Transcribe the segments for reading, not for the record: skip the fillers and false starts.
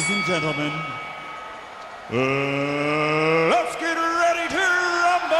Ladies and gentlemen, let's get ready to rumble!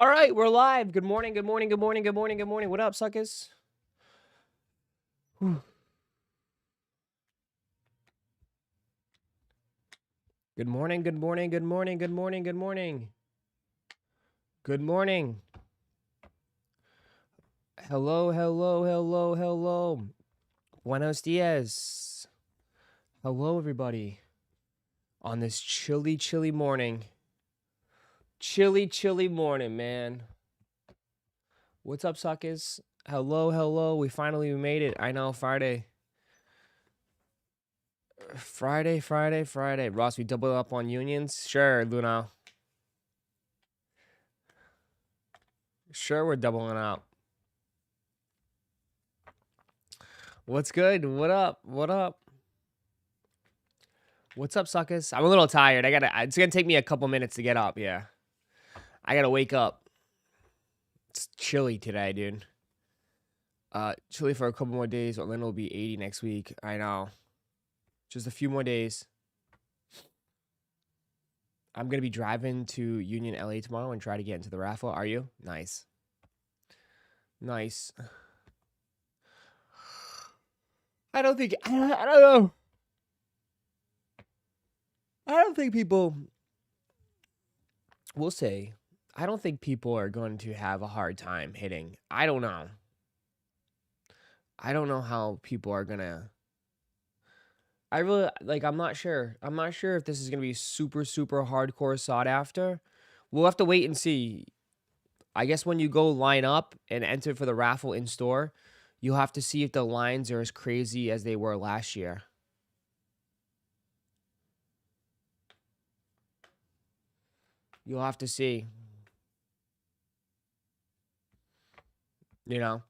All right, we're live. Good morning, good morning, good morning, good morning, good morning. What up, suckers? Whew. Good morning, good morning, good morning, good morning, good morning. Good morning. Hello, hello, hello, hello. Buenos dias. Hello, everybody. On this chilly, chilly morning. Chilly, chilly morning, man. What's up, suckers? Hello, hello. We finally made it. I know, Friday. Friday. Ross, we double up on unions? Sure, Luna. Sure, we're doubling up. What's good? What up? What up? What's up, suckers? I'm a little tired. It's gonna take me a couple minutes to get up, yeah. I gotta wake up. It's chilly today, dude. Chilly for a couple more days. Orlando will be 80 next week. I know. Just a few more days. I'm gonna be driving to Union LA tomorrow and try to get into the raffle. Are you? Nice. Nice. I don't know. I don't think people will say, I don't think people are going to have a hard time hitting. I don't know. I don't know how people are gonna. I'm not sure. I'm not sure if this is gonna be super, super hardcore sought after. We'll have to wait and see. I guess when you go line up and enter for the raffle in store, you'll have to see if the lines are as crazy as they were last year. You'll have to see. You know?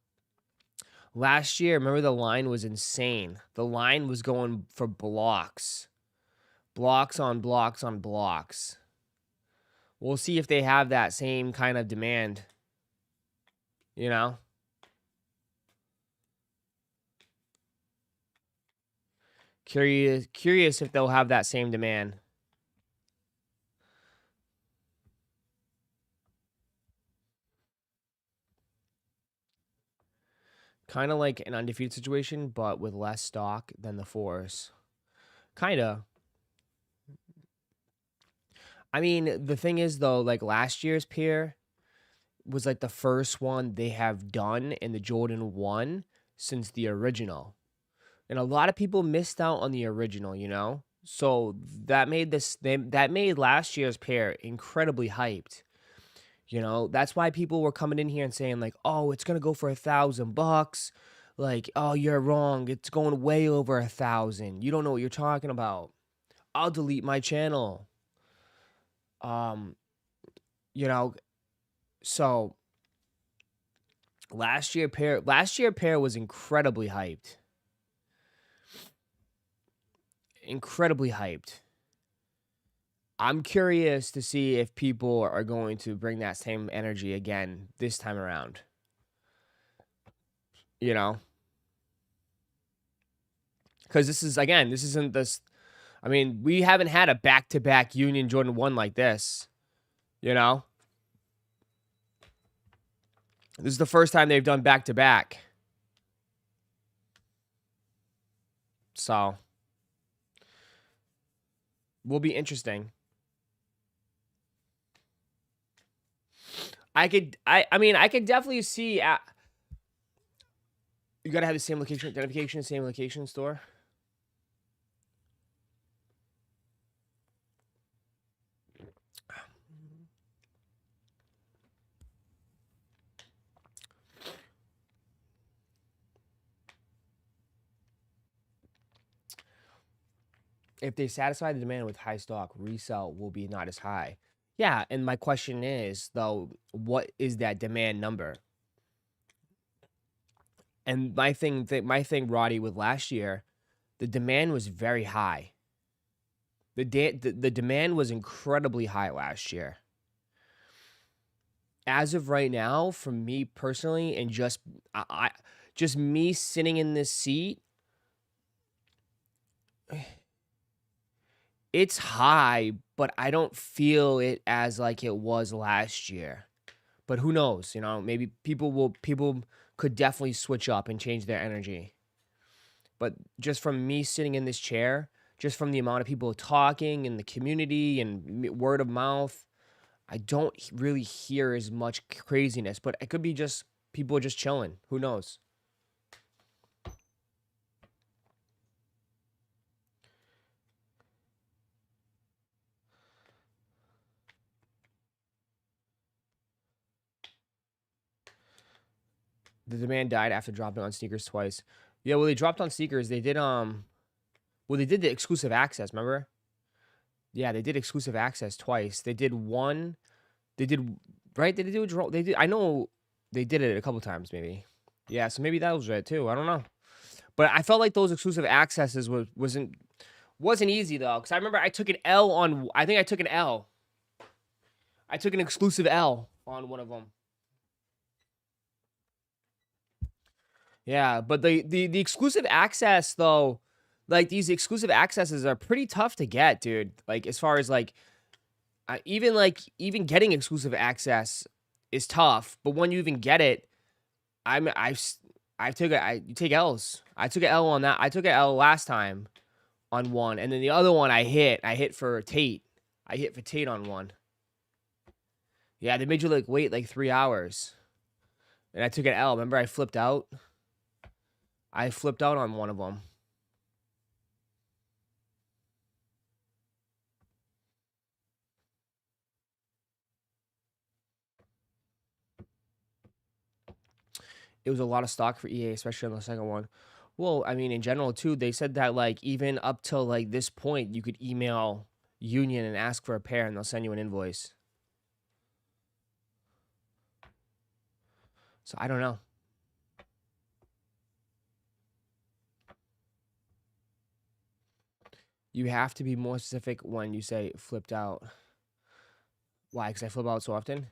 Last year, remember the line was insane. The line was going for blocks. Blocks on blocks on blocks. We'll see if they have that same kind of demand. You know? Curious if they'll have that same demand. Kind of like an undefeated situation, but with less stock than the fours. Kind of. I mean, the thing is, though, like last year's pair was like the first one they have done in the Jordan 1 since the original. And a lot of people missed out on the original, you know? So that made last year's pair incredibly hyped. You know, that's why people were coming in here and saying like, "Oh, it's gonna go for $1,000." Like, "Oh, you're wrong. It's going way over 1,000. You don't know what you're talking about. I'll delete my channel." Um, you know, so last year pair was incredibly hyped. incredibly hyped. I'm curious to see if people are going to bring that same energy again this time around. You know? Because this isn't this. I mean, we haven't had a back-to-back Union Jordan 1 like this. You know? This is the first time they've done back-to-back. So, will be interesting. I mean, I could definitely see. You gotta have the same location identification, same location store. If they satisfy the demand with high stock, resell will be not as high. Yeah, and my question is though, what is that demand number? And my thing, Roddy, with last year, the demand was very high. The demand was incredibly high last year. As of right now, for me personally, and just me sitting in this seat, it's high, but I don't feel it as like it was last year. But who knows? You know, maybe people could definitely switch up and change their energy. But just from me sitting in this chair, just from the amount of people talking in the community and word of mouth, I don't really hear as much craziness. But it could be just people just chilling. Who knows? The demand died after dropping on sneakers twice. Yeah, well, they dropped on sneakers. They did they did the exclusive access. Remember? Yeah, they did exclusive access twice. They did one. They did right. They did do a draw. They did. I know they did it a couple times. Maybe. Yeah. So maybe that was right too. I don't know. But I felt like those exclusive accesses wasn't easy though. Because I remember I took an L on. I think I took an L. I took an exclusive L on one of them. Yeah, but the exclusive access though, like these exclusive accesses are pretty tough to get, dude. Like as far as like even getting exclusive access is tough, but when you even get it, you take L's. I took an L on that. I took an L last time on one, and then the other one I hit for Tate. I hit for Tate on one. Yeah, they made you like wait like 3 hours, and I took an L. Remember, I flipped out. I flipped out on one of them. It was a lot of stock for EA, especially on the second one. Well, I mean, in general too, they said that like even up till like this point, you could email Union and ask for a pair, and they'll send you an invoice. So I don't know. You have to be more specific when you say flipped out. Why? Because I flip out so often.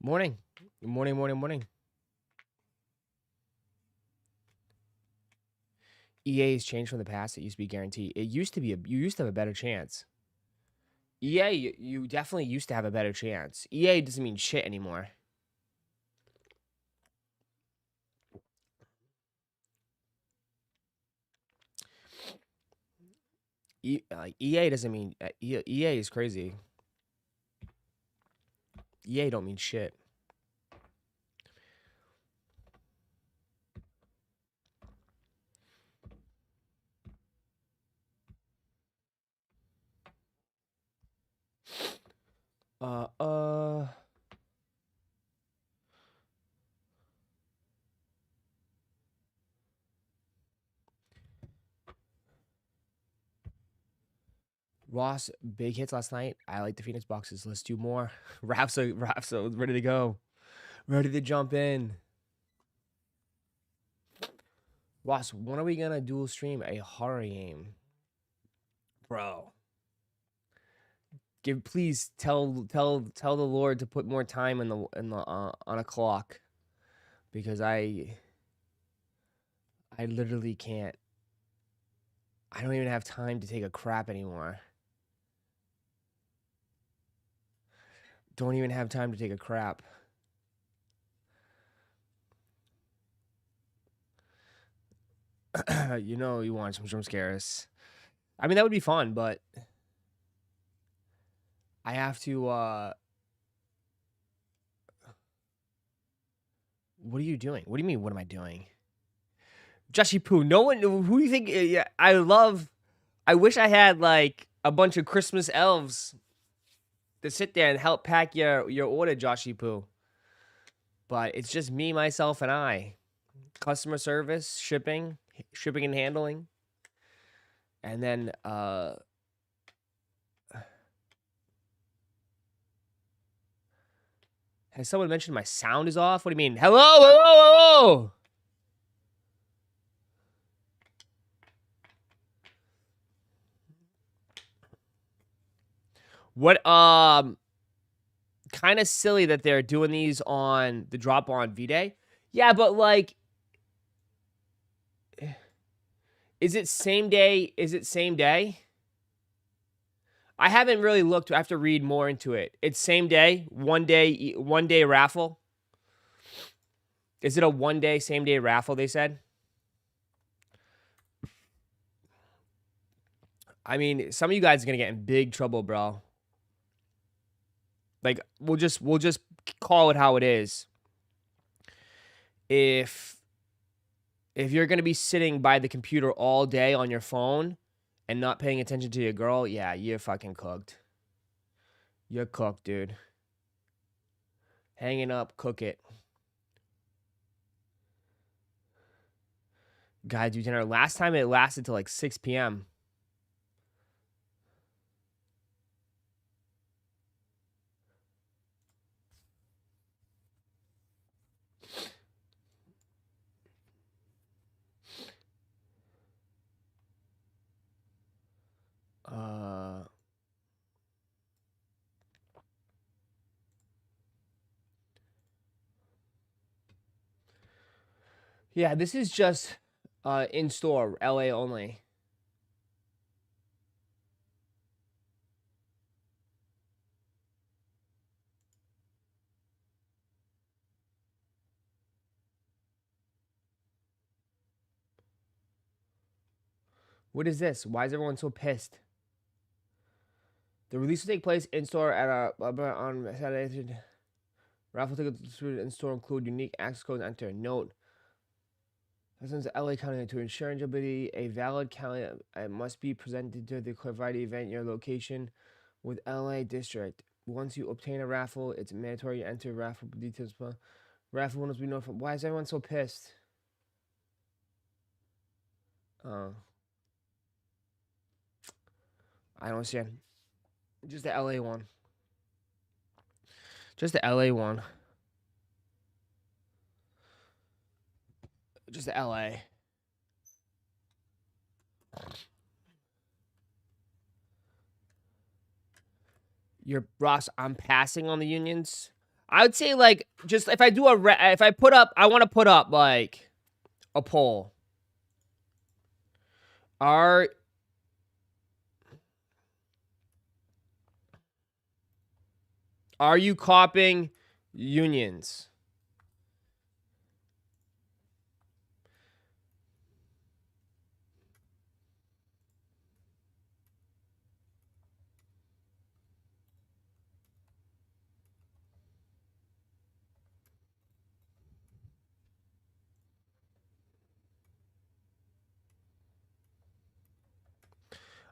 Morning. Morning, morning, morning. EA has changed from the past. It used to be guaranteed. It used to be you used to have a better chance. EA, you definitely used to have a better chance. EA doesn't mean shit anymore. EA doesn't mean EA is crazy. EA don't mean shit. Ross, big hits last night. I like the Phoenix boxes. Let's do more. Raffle, ready to go. Ready to jump in. Ross, when are we gonna dual stream a horror game? Bro. Please tell the Lord to put more time in the on a clock. Because I literally can't. I don't even have time to take a crap anymore. Don't even have time to take a crap. You know you want some jump scares. I mean, that would be fun, but I have to, what are you doing? What do you mean, what am I doing? Joshy Poo, no one, who do you think, yeah, I wish I had, like, a bunch of Christmas elves to sit there and help pack your order, Joshy Poo. But it's just me, myself, and I. Customer service, shipping and handling. And then, has someone mentioned my sound is off? What do you mean? Hello, hello, hello! What, kind of silly that they're doing these on the drop on V-Day. Yeah, but like, is it same day? Is it same day? I haven't really looked. I have to read more into it. It's same day, one day raffle. Is it a 1 day, same day raffle? They said. I mean, some of you guys are gonna get in big trouble, bro. Like, we'll just call it how it is. If you're gonna be sitting by the computer all day on your phone and not paying attention to your girl, yeah, you're fucking cooked. You're cooked, dude. Hanging up, cook it. Gotta do dinner. Last time it lasted till like 6 p.m. Yeah, this is just in store, LA only. What is this? Why is everyone so pissed? The release will take place in store at on Saturday. Raffle tickets in store include unique access codes. Enter. Note: since LA County to ensure eligibility, a valid county must be presented to the provided event your location with LA District. Once you obtain a raffle, it's mandatory to enter raffle details. Raffle winners will be notified. Why is everyone so pissed? I don't understand. Just the LA one. Just the LA one. Just the LA. Ross, I'm passing on the unions. I would say like just if I do if I put up, I want to put up like a poll. Are you copying unions?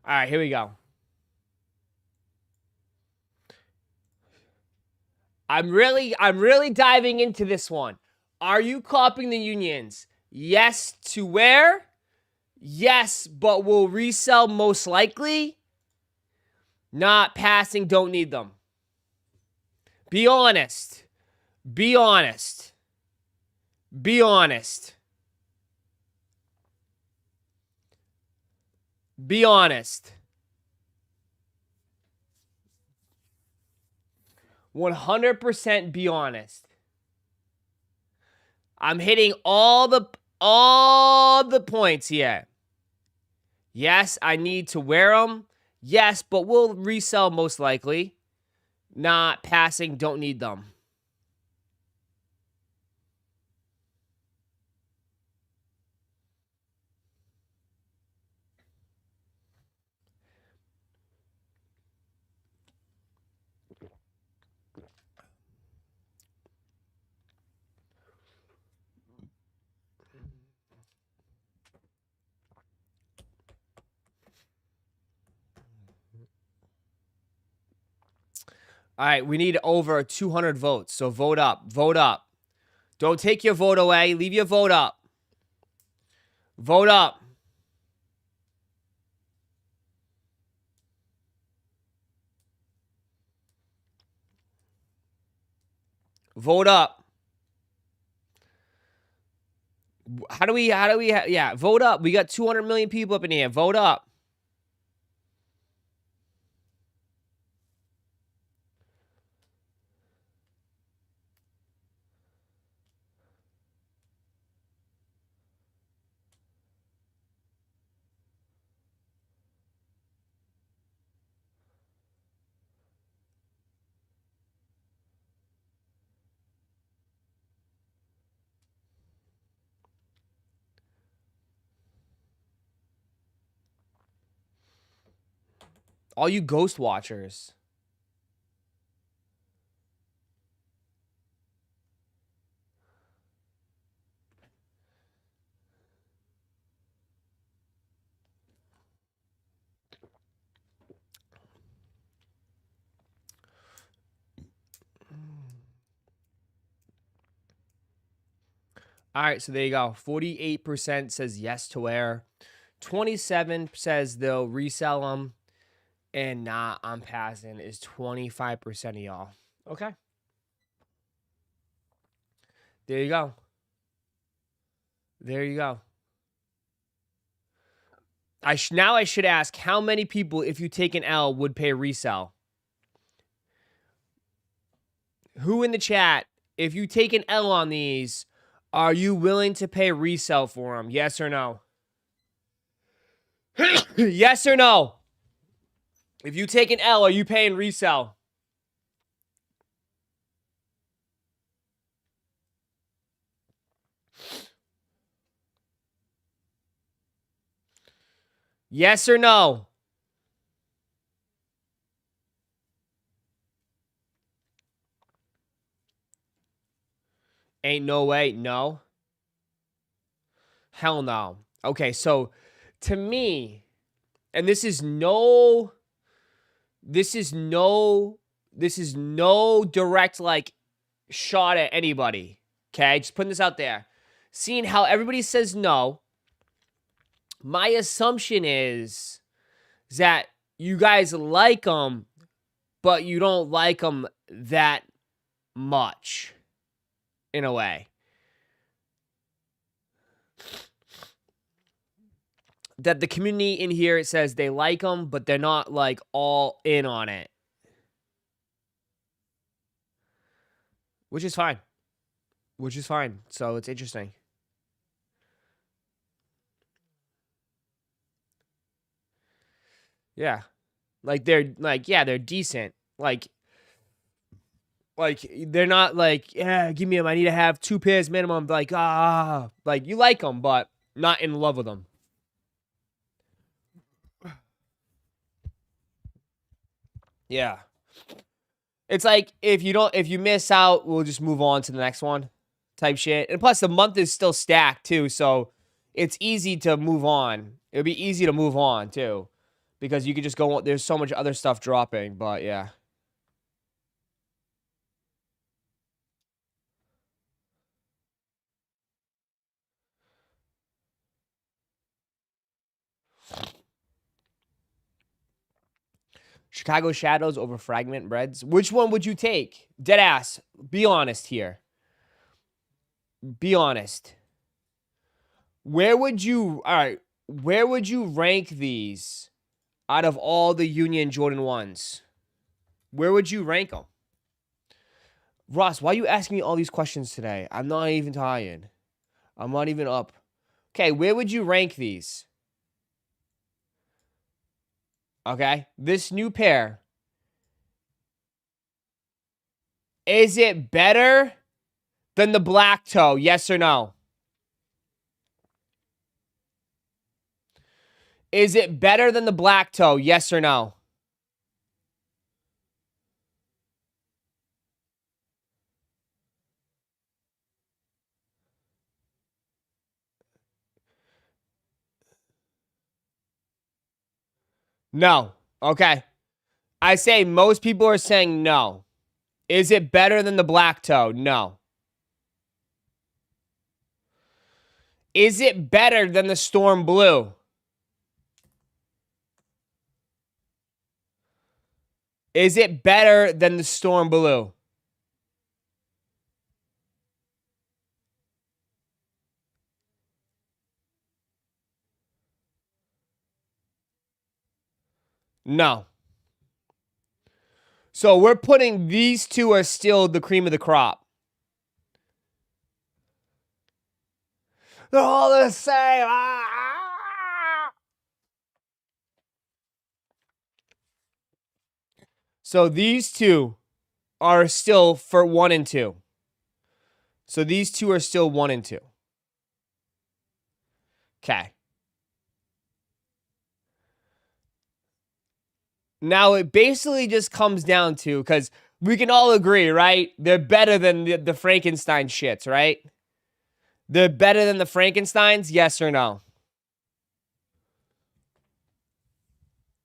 All right, here we go. I'm really diving into this one. Are you copying the unions? Yes to where? Yes, but will resell most likely? Not passing, don't need them. Be honest. Be honest. Be honest. Be honest. 100% be honest. I'm hitting all the points here. Yes, I need to wear them. Yes, but we'll resell most likely. Not passing, don't need them. All right, we need over 200 votes, so vote up. Vote up. Don't take your vote away. Leave your vote up. Vote up. Vote up. How do we, yeah, vote up. We got 200 million people up in here. Vote up. All you ghost watchers. All right, so there you go. 48% says yes to wear. 27 says they'll resell them. And nah, I'm passing is 25% of y'all. Okay. There you go. There you go. Now I should ask how many people, if you take an L, would pay resell? Who in the chat, if you take an L on these, are you willing to pay resell for them? Yes or no? Yes or no? If you take an L, are you paying resell? Yes or no? Ain't no way. No. Hell no. Okay, so to me, and this is no direct like shot at anybody. Okay, just putting this out there. Seeing how everybody says no, my assumption is that you guys like them, but you don't like them that much, in a way. That the community in here, it says they like them, but they're not like all in on it. Which is fine. Which is fine. So it's interesting. Yeah. Like they're like, yeah, they're decent. Like they're not like, yeah, give me them. I need to have 2 pairs minimum. Like, like you like them, but not in love with them. Yeah. It's like if you miss out, we'll just move on to the next one type shit. And plus the month is still stacked too, so it's easy to move on. It would be easy to move on too. Because you could just go on, there's so much other stuff dropping, but yeah. Chicago Shadows over Fragment Breads. Which one would you take? Deadass. Be honest here. Be honest. Where would you... All right. where would you rank these out of all the Union Jordan 1s? Where would you rank them? Ross, why are you asking me all these questions today? I'm not even tired. I'm not even up. Okay, where would you rank these? Okay, this new pair. Is it better than the black toe? Yes or no? Is it better than the black toe? Yes or no? No. Okay. I say most people are saying no. Is it better than the black toe? No. Is it better than the storm blue? Is it better than the storm blue? No. So we're putting these two are still the cream of the crop. They're all the same. So these two are still for 1 and 2. So these two are still 1 and 2. Okay. Now it basically just comes down to, because we can all agree, right? They're better than the Frankenstein shits, right? They're better than the Frankensteins, yes or no?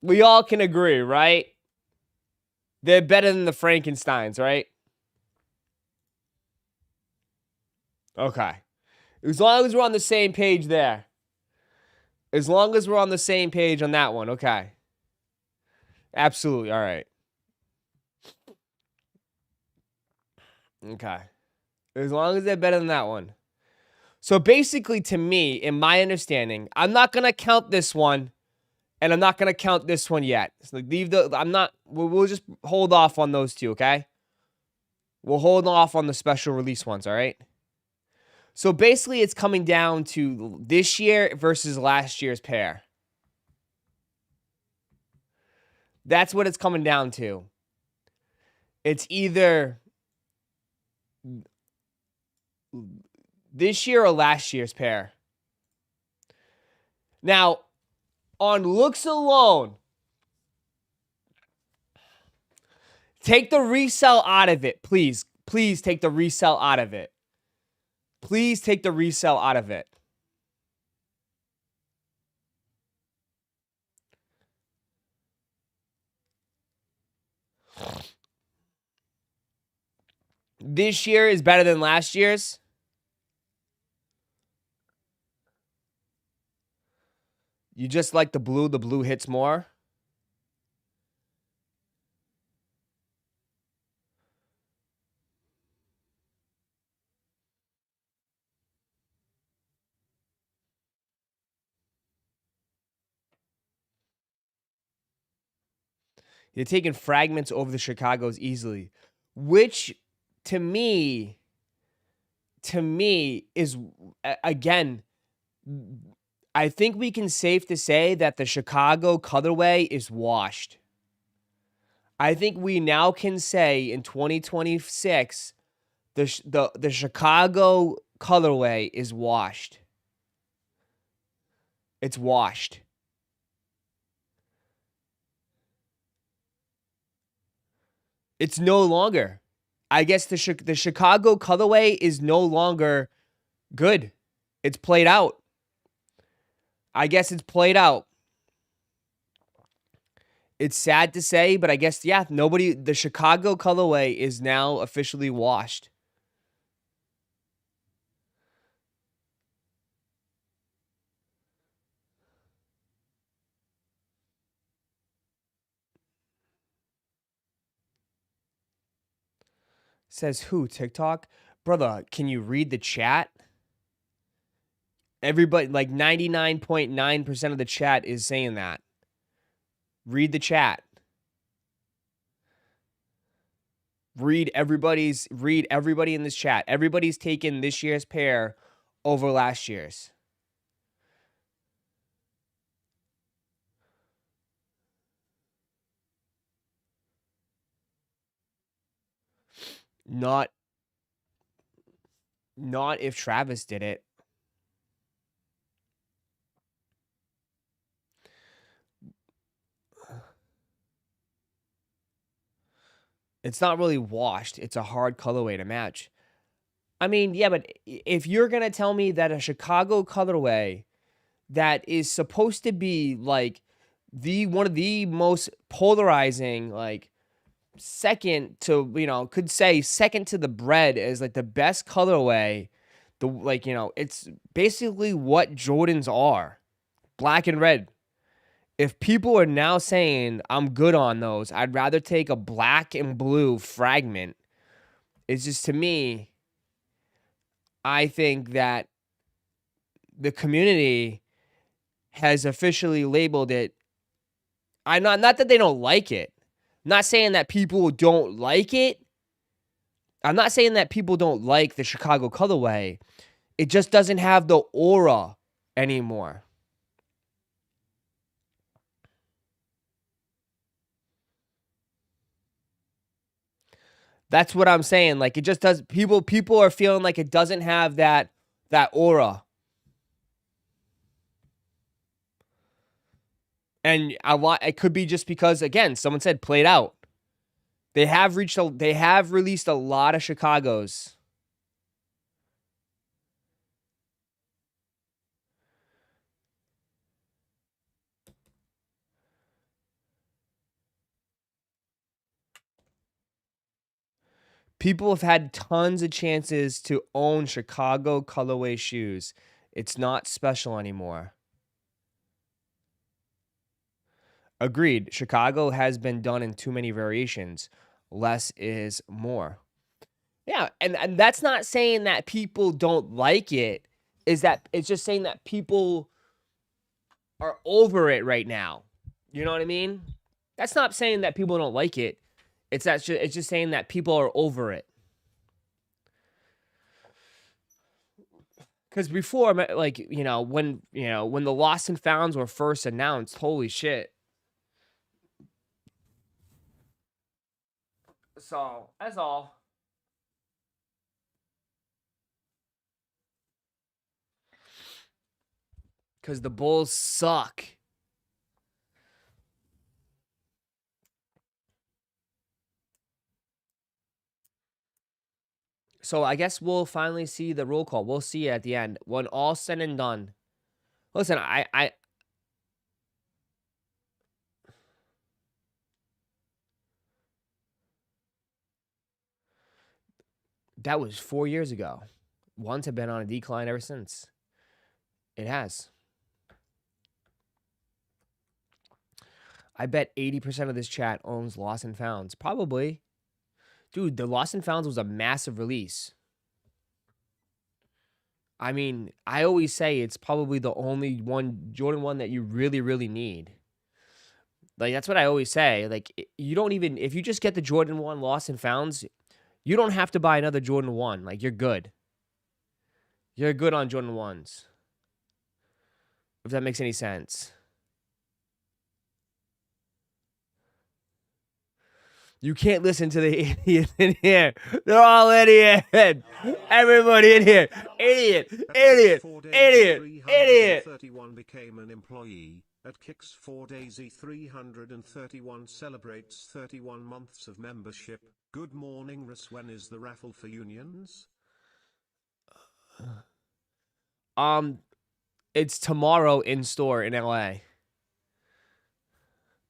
We all can agree, right? They're better than the Frankensteins, right? Okay. As long as we're on the same page there. As long as we're on the same page on that one, okay. Absolutely, all right. Okay. As long as they're better than that one. So basically, to me, in my understanding, I'm not going to count this one, and I'm not going to count this one yet. So we'll just hold off on those two, okay? We'll hold off on the special release ones, all right? So basically, it's coming down to this year versus last year's pair. That's what it's coming down to. It's either this year or last year's pair. Now, on looks alone, take the resell out of it, please. Please take the resell out of it. Please take the resell out of it. This year is better than last year's. You just like the blue hits more. You're taking fragments over the Chicagos easily, which to me is, again, I think we can safe to say that the Chicago colorway is washed. I think we now can say in 2026 the Chicago colorway is washed. It's washed. It's no longer. I guess the Chicago colorway is no longer good. It's played out. I guess it's played out. It's sad to say, but I guess, yeah, the Chicago colorway is now officially washed. Says who? TikTok? Brother, can you read the chat? Everybody, like 99.9% of the chat is saying that. Read the chat. Read everybody in this chat. Everybody's taken this year's pair over last year's. Not if Travis did it. It's not really washed. It's a hard colorway to match. I mean, yeah, but if you're going to tell me that a Chicago colorway that is supposed to be like one of the most polarizing, like second to, could say second to the bread as like the best colorway, it's basically what Jordans are, black and red. If people are now saying I'm good on those, I'd rather take a black and blue fragment. It's just, to me, I think that the community has officially labeled it. Not that they don't like it. I'm not saying that people don't like it. I'm not saying that people don't like the Chicago colorway. It just doesn't have the aura anymore. That's what I'm saying. Like, it just does. People are feeling like it doesn't have that aura. And it could be just because, again, someone said played out. They have released a lot of Chicagos. People have had tons of chances to own Chicago colorway shoes. It's not special anymore. Agreed. Chicago has been done in too many variations. Less is more. Yeah, and that's not saying that people don't like it. It's just saying that people are over it right now. You know what I mean? That's not saying that people don't like it. It's just saying that people are over it. Because before, like, when the Lost and Founds were first announced, holy shit. So, that's all. Because the Bulls suck. So I guess we'll finally see the roll call. We'll see it at the end. When all said and done. Listen, that was 4 years ago. Ones have been on a decline ever since. It has. I bet 80% of this chat owns Lost and Founds. Probably. Dude, the Lost and Founds was a massive release. I mean, I always say it's probably the only Jordan 1 that you really, really need. Like, that's what I always say. Like, you don't even, if you just get the Jordan 1 Lost and Founds, you don't have to buy another Jordan 1. Like, you're good. You're good on Jordan 1s. If that makes any sense. You can't listen to the idiots in here. They're all idiots. Everybody in here. Idiot. Idiot. Idiot. Idiot. 31 became an employee. At Kicks 4 days E331 celebrates 31 months of membership. Good morning, Russ. When is the raffle for unions? It's tomorrow in store in LA.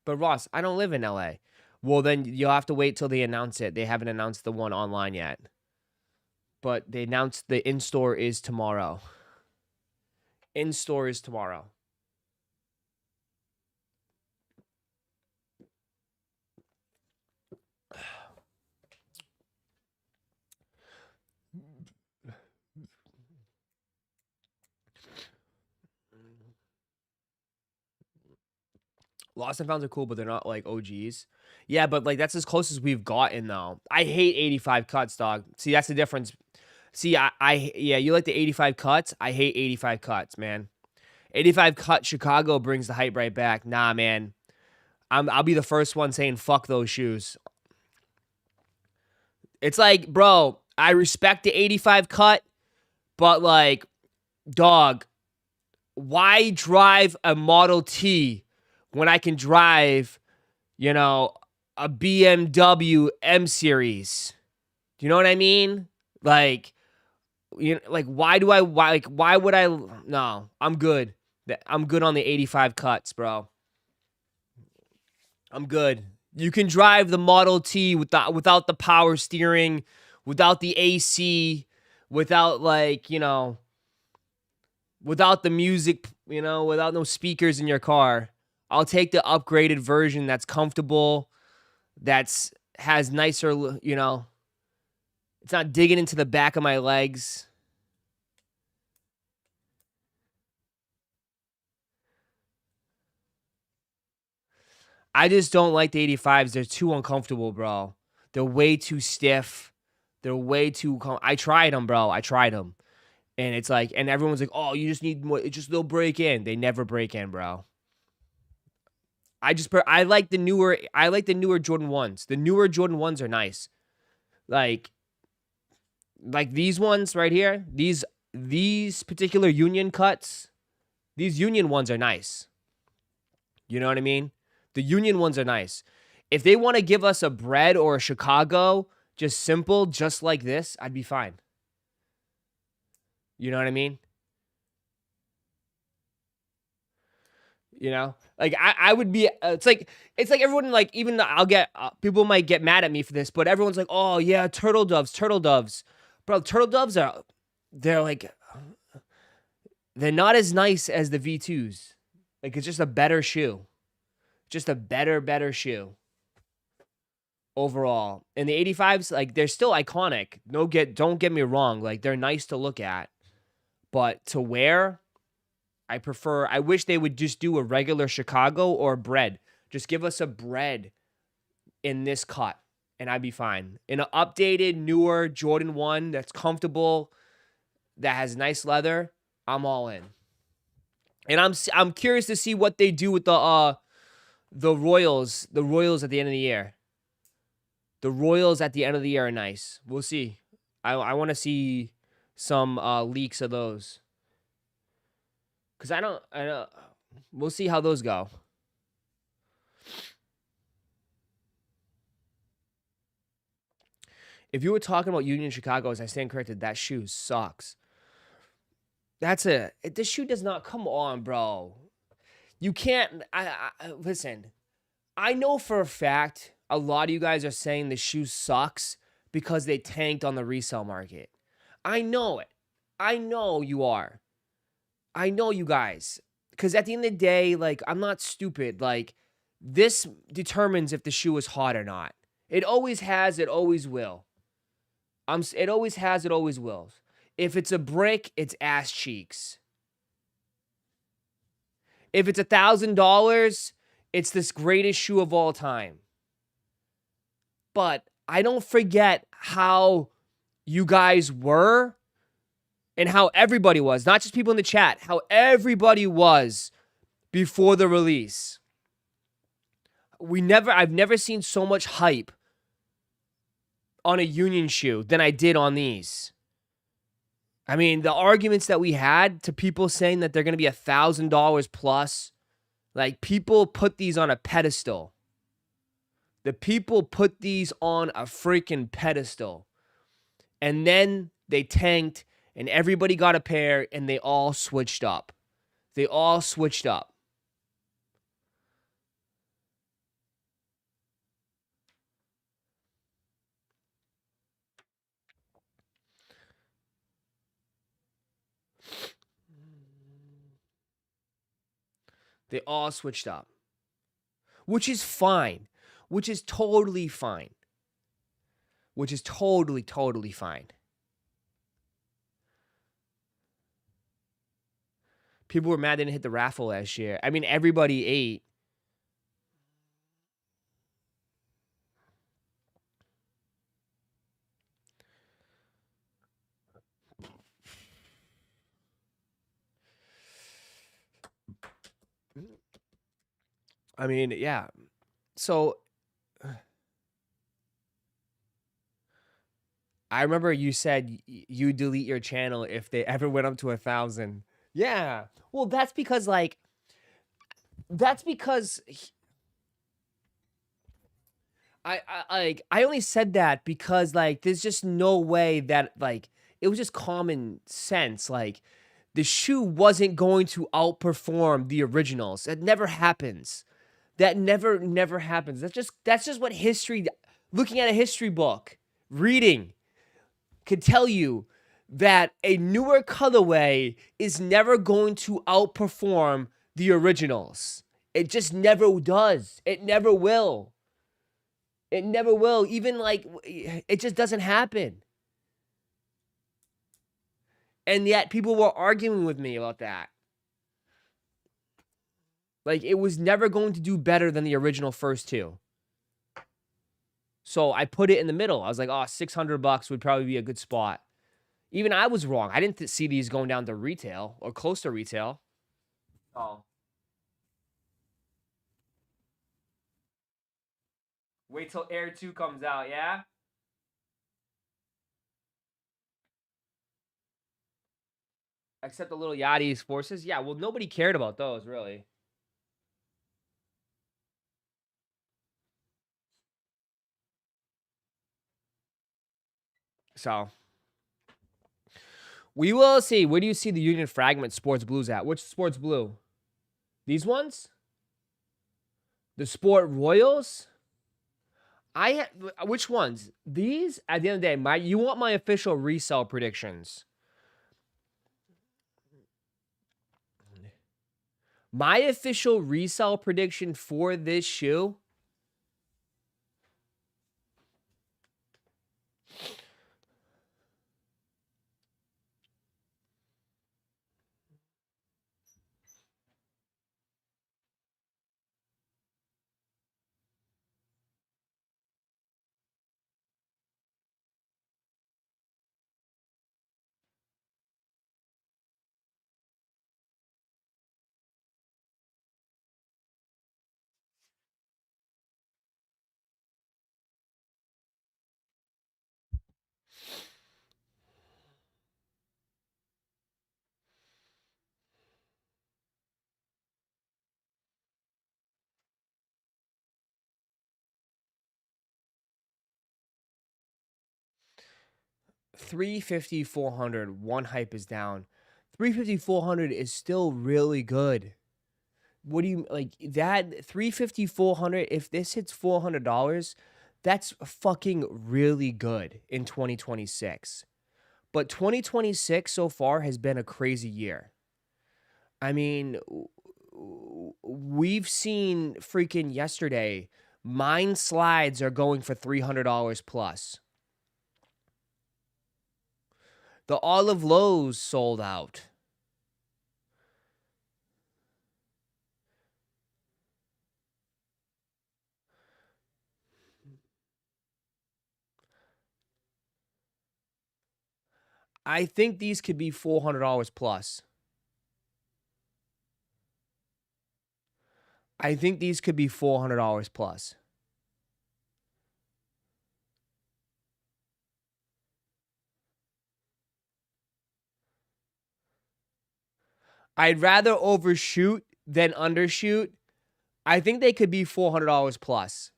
But Ross, I don't live in LA. Well, then you'll have to wait till they announce it. They haven't announced the one online yet. But they announced the in-store is tomorrow. In-store is tomorrow. Lost and Founds are cool, but they're not like OGs. Yeah, but like that's as close as we've gotten though. I hate 85 cuts, dog. See, that's the difference. See, yeah, you like the 85 cuts. I hate 85 cuts, man. 85 cut Chicago brings the hype right back. Nah, man. I'll be the first one saying fuck those shoes. It's like, bro, I respect the 85 cut, but like, dog, why drive a Model T when I can drive, you know, a BMW M Series? Do you know what I mean? Like, you know, like why would I? No, I'm good. I'm good on the 85 cuts, bro. I'm good. You can drive the Model T without the power steering, without the AC, without like, you know, without the music, you know, without no speakers in your car. I'll take the upgraded version that's comfortable, has nicer, you know, it's not digging into the back of my legs. I just don't like the 85s. They're too uncomfortable, bro. They're way too stiff. They're way too I tried them, bro. I tried them. And it's like, and everyone's like, oh, you just need more. It's just they'll break in. They never break in, bro. I like the newer Jordan 1s. The newer Jordan 1s are nice. Like these ones right here, these particular Union cuts, these Union ones are nice. You know what I mean? The Union ones are nice. If they want to give us a bread or a Chicago, just simple, just like this, I'd be fine. You know what I mean? You know, like I would be. It's like everyone like even I'll get people might get mad at me for this, but everyone's like, oh yeah, turtle doves, bro. Turtle doves they're not as nice as the V2s. Like it's just a better shoe, just a better shoe overall. And the 85s, like they're still iconic. Don't get me wrong, like they're nice to look at, but to wear. I wish they would just do a regular Chicago or bread. Just give us a bread in this cut, and I'd be fine. In an updated, newer Jordan 1 that's comfortable, that has nice leather, I'm all in. And I'm curious to see what they do with the Royals. The Royals at the end of the year. The Royals at the end of the year are nice. We'll see. I want to see some leaks of those. Because I don't, we'll see how those go. If you were talking about Union Chicago, as I stand corrected, that shoe sucks. This shoe does not, come on, bro. You can't, listen, I know for a fact a lot of you guys are saying the shoe sucks because they tanked on the resale market. I know it. I know you are. I know you guys, because at the end of the day, like, I'm not stupid. Like, this determines if the shoe is hot or not. It always has, it always will. It always has, it always will. If it's a brick, it's ass cheeks. If it's $1,000, it's this greatest shoe of all time. But I don't forget how you guys were. And how everybody was, not just people in the chat, how everybody was before the release. I've never seen so much hype on a Union shoe than I did on these. I mean, the arguments that we had to people saying that they're going to be $1,000 plus, like people put these on a pedestal. The people put these on a freaking pedestal. And then they tanked. And everybody got a pair, and they all switched up. They all switched up. They all switched up. Which is fine. Which is totally fine. Which is totally fine. People were mad they didn't hit the raffle last year. I mean, everybody ate. I mean, yeah. So I remember you said you delete your channel if they ever went up to 1,000. Yeah. Well, that's because that's because I only said that because there's just no way that it was just common sense. Like the shoe wasn't going to outperform the originals. It never happens. That never happens. That's just what history, looking at a history book, reading could tell you, that a newer colorway is never going to outperform the originals. It just never does. It never will. It never will. Even it just doesn't happen. And yet people were arguing with me about that. Like it was never going to do better than the original first two. So I put it in the middle. I was like, oh, $600 would probably be a good spot. Even I was wrong. I didn't see these going down to retail or close to retail. Oh. Wait till Air 2 comes out, yeah? Except the little Yachty's Forces. Yeah, well, nobody cared about those, really. So, we will see. Where do you see the Union Fragment Sports Blues at? Which Sports Blue? These ones? The Sport Royals? Which ones? These? At the end of the day, you want my official resell predictions. My official resell prediction for this shoe. $350, $400. One hype is down. $350, $400 is still really good. What do you like that? $350, $400. If this hits $400, that's fucking really good in 2026. But 2026 so far has been a crazy year. I mean, we've seen freaking yesterday, mine slides are going for $300 plus. The Olive Lows sold out. I think these could be $400 plus. I think these could be $400 plus. I'd rather overshoot than undershoot. I think they could be $400 plus.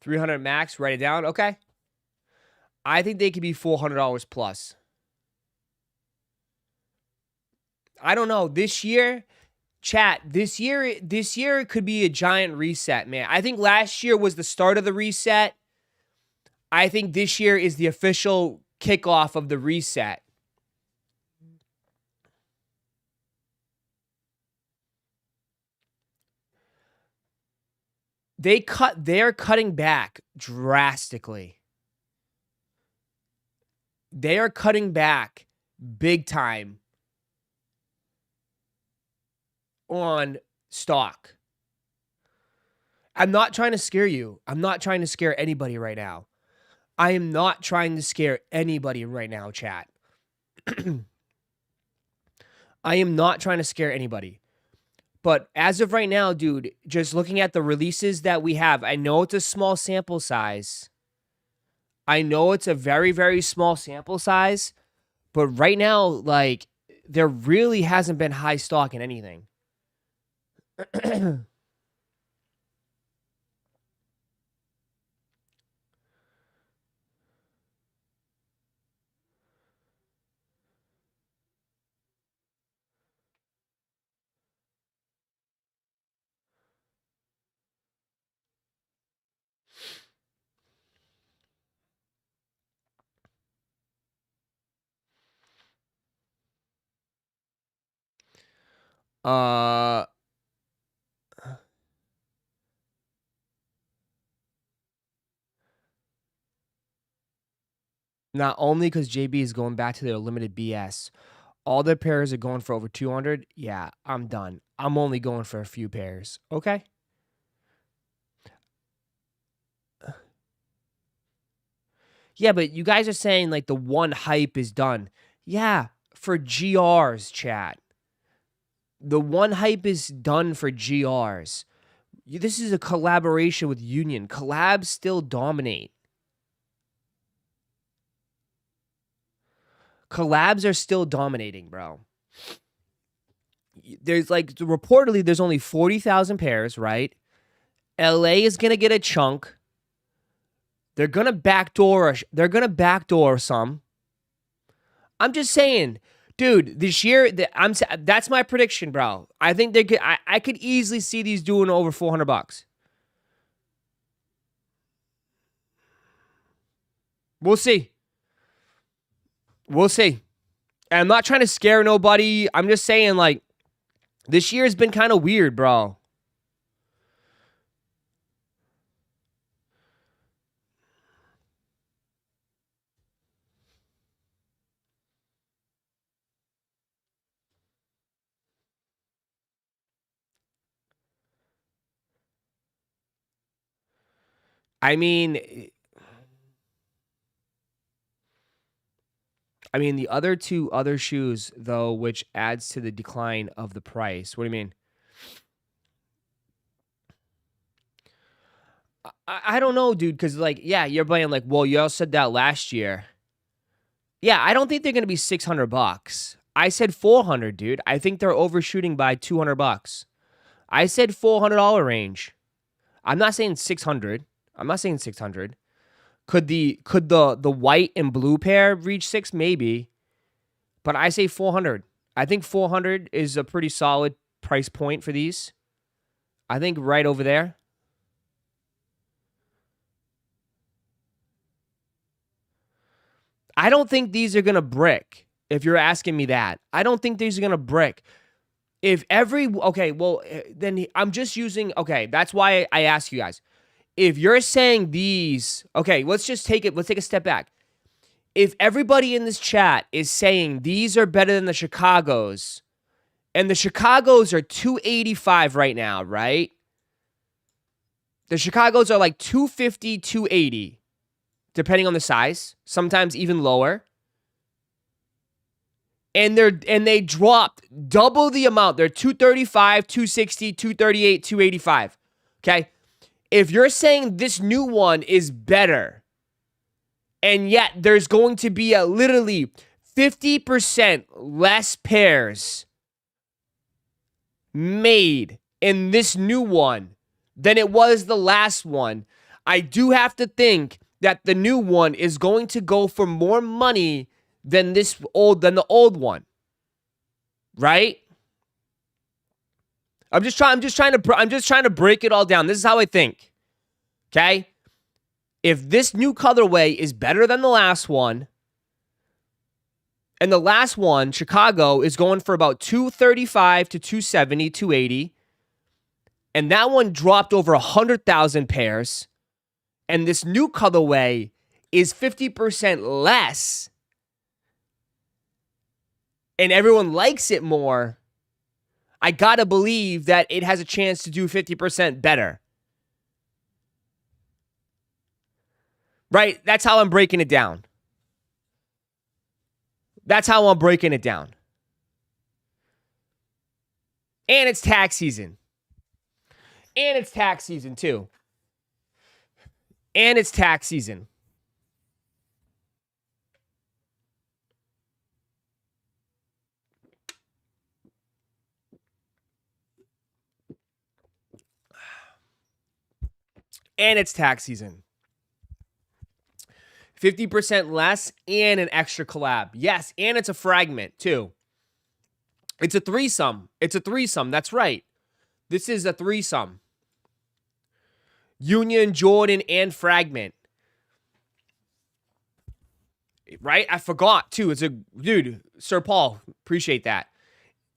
$300 max, write it down. Okay. I think they could be $400 plus. I don't know. This year, chat, this year could be a giant reset, man. I think last year was the start of the reset. I think this year is the official kickoff of the reset. They're cutting back drastically. They are cutting back big time on stock. I'm not trying to scare you. I'm not trying to scare anybody right now. I am not trying to scare anybody right now, chat. I am not trying to scare anybody. But as of right now, dude, just looking at the releases that we have, I know it's a small sample size. I know it's a very, very small sample size. But right now, like, there really hasn't been high stock in anything. uh, Not only because JB is going back to their limited BS, all their pairs are going for over 200. Yeah, I'm done. I'm only going for a few pairs. Okay. Yeah, but you guys are saying like the one hype is done. Yeah, for GRs, chat. The one hype is done for GRs. This is a collaboration with Union. Collabs still dominate. Collabs are still dominating, bro. There's like, reportedly, there's only 40,000 pairs, right? LA is going to get a chunk. They're going to backdoor some. I'm just saying, dude, this year, that's my prediction, bro. I think I could easily see these doing over $400. We'll see. We'll see. And I'm not trying to scare nobody. I'm just saying, like, this year has been kind of weird, bro. I mean, the other two other shoes, though, which adds to the decline of the price. What do you mean? I don't know, dude, because, like, yeah, you're playing like, well, you all said that last year. Yeah, I don't think they're going to be $600. I said 400, dude. I think they're overshooting by $200. I said $400 range. I'm not saying 600. I'm not saying 600. Could the white and blue pair reach 6? Maybe. But I say 400. I think 400 is a pretty solid price point for these. I think right over there. I don't think these are going to brick, if you're asking me that. I don't think these are going to brick. Then I'm just using, that's why I ask you guys. If you're saying these, let's take a step back. If everybody in this chat is saying these are better than the Chicagos, and the Chicagos are $285 right now, right? The Chicagos are like $250, $280, depending on the size, sometimes even lower. And they dropped double the amount. They're $235, $260, $238, $285. Okay? If you're saying this new one is better, and yet there's going to be a literally 50% less pairs made in this new one than it was the last one, I do have to think that the new one is going to go for more money than the old one. Right? I'm just trying to break it all down. This is how I think. Okay? If this new colorway is better than the last one, and the last one, Chicago, is going for about $235 to $270, $280, and that one dropped over 100,000 pairs, and this new colorway is 50% less, and everyone likes it more, I gotta believe that it has a chance to do 50% better. Right? That's how I'm breaking it down. That's how I'm breaking it down. And it's tax season. And it's tax season, too. And it's tax season. And it's tax season. 50% less and an extra collab. Yes, and it's a fragment, too. It's a threesome. It's a threesome. That's right. This is a threesome. Union, Jordan, and fragment. Right? I forgot, too. It's a... Dude, Sir Paul, appreciate that.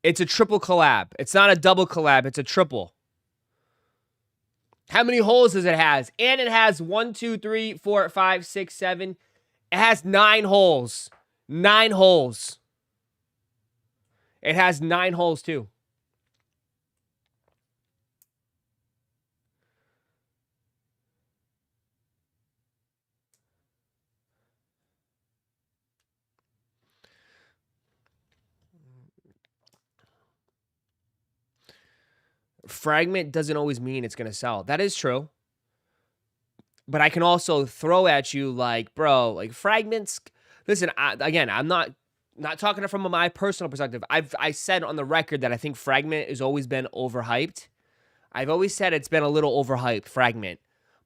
It's a triple collab. It's not a double collab. It's a triple. How many holes does it has? And it has 1, 2, 3, 4, 5, 6, 7. It has 9 holes. 9 holes. It has 9 holes, too. Fragment doesn't always mean it's going to sell. That is true. But I can also throw at you like, bro, like fragments. Listen, I'm not talking from my personal perspective. I said on the record that I think fragment has always been overhyped. I've always said it's been a little overhyped, fragment.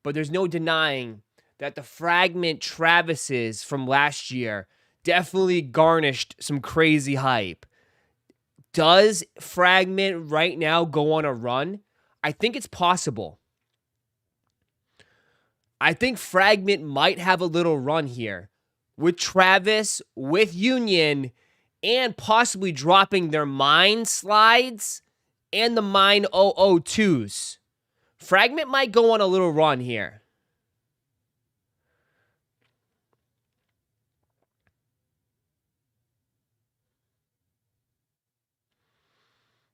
But there's no denying that the fragment Travises from last year definitely garnished some crazy hype. Does fragment right now go on a run? I think it's possible. I think fragment might have a little run here with Travis, with Union, and possibly dropping their Mine slides and the Mine 002s. Fragment might go on a little run here.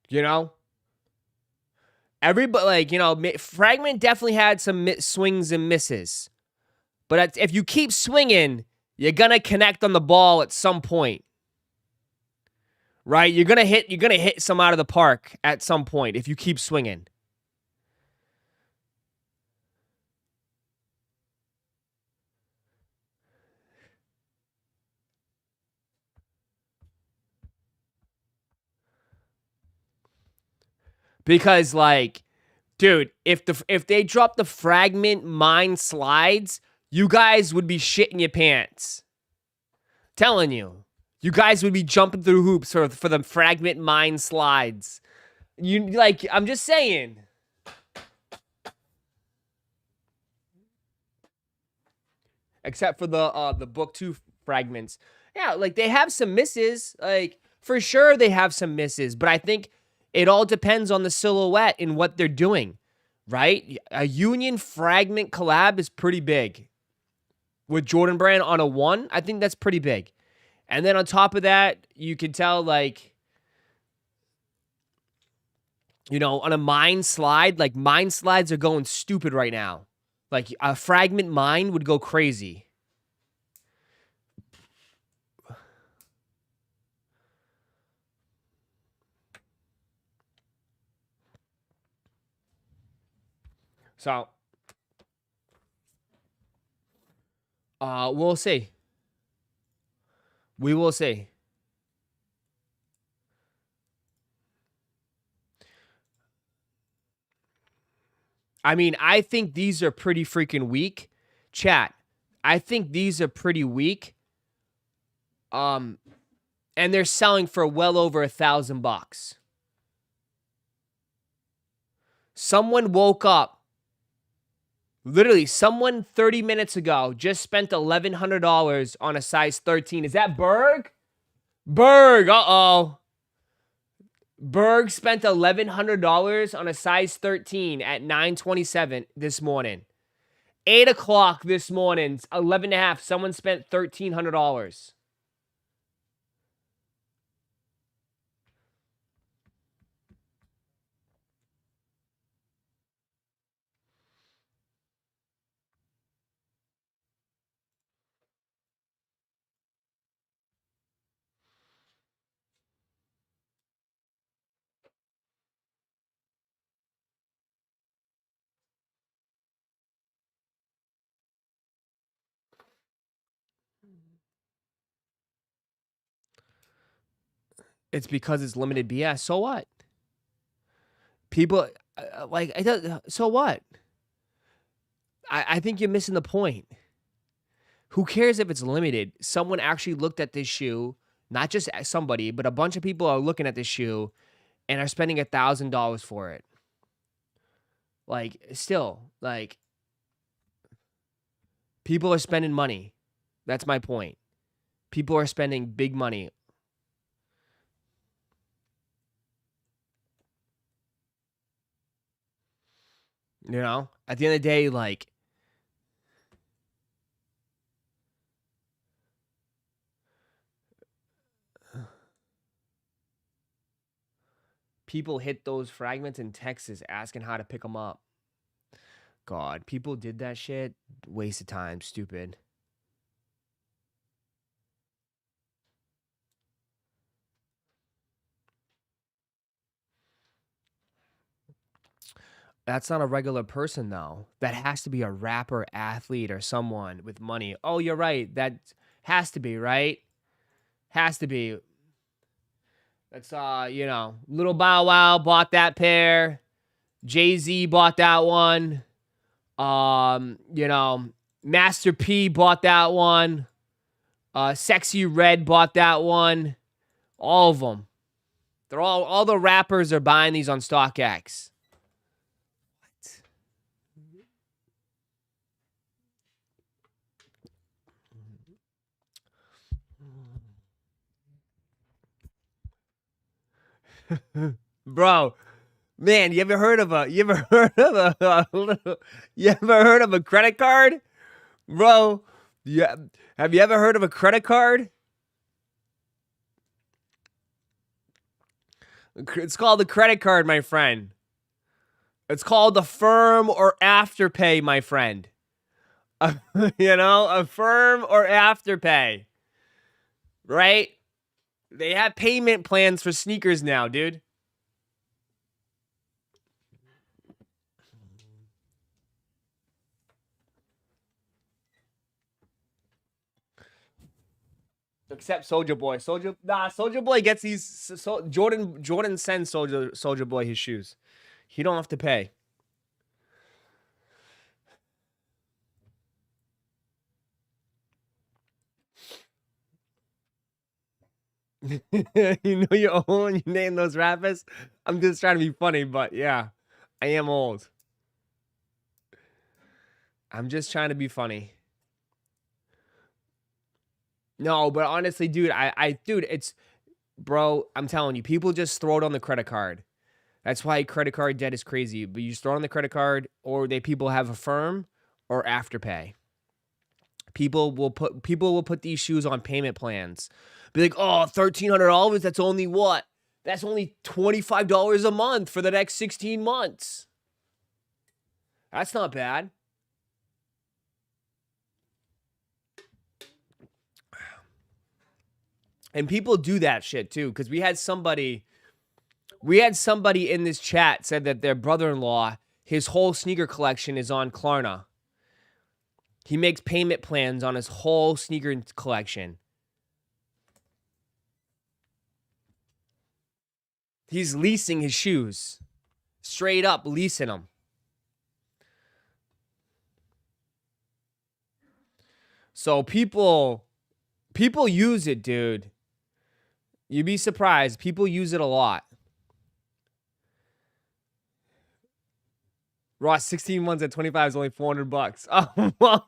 You know? Everybody, like, you know, fragment definitely had some swings and misses. But if you keep swinging, you're going to connect on the ball at some point. Right? You're going to hit some out of the park at some point if you keep swinging. Because, like, dude, if they drop the fragment Mine slides, you guys would be shitting your pants. Telling you. You guys would be jumping through hoops for the fragment Mine slides. You, like, I'm just saying. Except for the book 2 fragments. Yeah, like, they have some misses. Like, for sure they have some misses. But I think it all depends on the silhouette and what they're doing. Right? A Union fragment collab is pretty big. With Jordan Brand on a 1, I think that's pretty big. And then on top of that, you can tell, like, you know, on a Mine slide, like, Mine slides are going stupid right now. Like, a fragment Mine would go crazy. So, we'll see. We will see. I mean, I think these are pretty freaking weak. Chat, I think these are pretty weak. And they're selling for well over $1,000. Someone woke up. Literally, someone 30 minutes ago just spent $1,100 on a size 13. Is that Berg? Berg, uh-oh. Berg spent $1,100 on a size 13 at 9:27 this morning. 8 o'clock this morning, 11 and a half, someone spent $1,300. it's because it's limited BS. So what? People like it does, so what? I think you're missing the point. Who cares if it's limited? Someone actually looked at this shoe, not just somebody, but a bunch of people are looking at this shoe and are spending $1,000 for it. Like, still, like, people are spending money. That's my point. People are spending big money. You know, at the end of the day, like, people hit those fragments in Texas asking how to pick them up. God, people did that shit. Waste of time. Stupid. That's not a regular person, though. That has to be a rapper, athlete, or someone with money. Oh, you're right. That has to be, right? Has to be. That's, you know, Little Bow Wow bought that pair. Jay-Z bought that one. You know, Master P bought that one. Sexy Red bought that one. All of them. They're all the rappers are buying these on StockX. What? Bro, man, you ever heard of a you ever heard of a credit card? Bro, yeah, have you ever heard of a credit card? It's called a credit card, my friend. It's called the firm or afterpay, my friend. You know, a firm or afterpay. Right? They have payment plans for sneakers now, dude. Except Soldier Boy. Soldier Boy gets these. Jordan sends Soldier Boy his shoes. He don't have to pay. You know you're old when you name those rappers. I'm just trying to be funny, but yeah, I am old. I'm just trying to be funny. No, but honestly, dude, dude, it's, bro, I'm telling you, people just throw it on the credit card. That's why credit card debt is crazy. But you just throw it on the credit card, or people have a firm or afterpay. People will put these shoes on payment plans. Be like, oh, $1,300. That's only what? That's only $25 a month for the next 16 months. That's not bad. And people do that shit too, because we had somebody in this chat said that their brother-in-law, his whole sneaker collection is on Klarna. He makes payment plans on his whole sneaker collection. He's leasing his shoes. Straight up leasing them. So people use it, dude. You'd be surprised. People use it a lot. Ross, 16 months at 25 is only $400. Oh, well,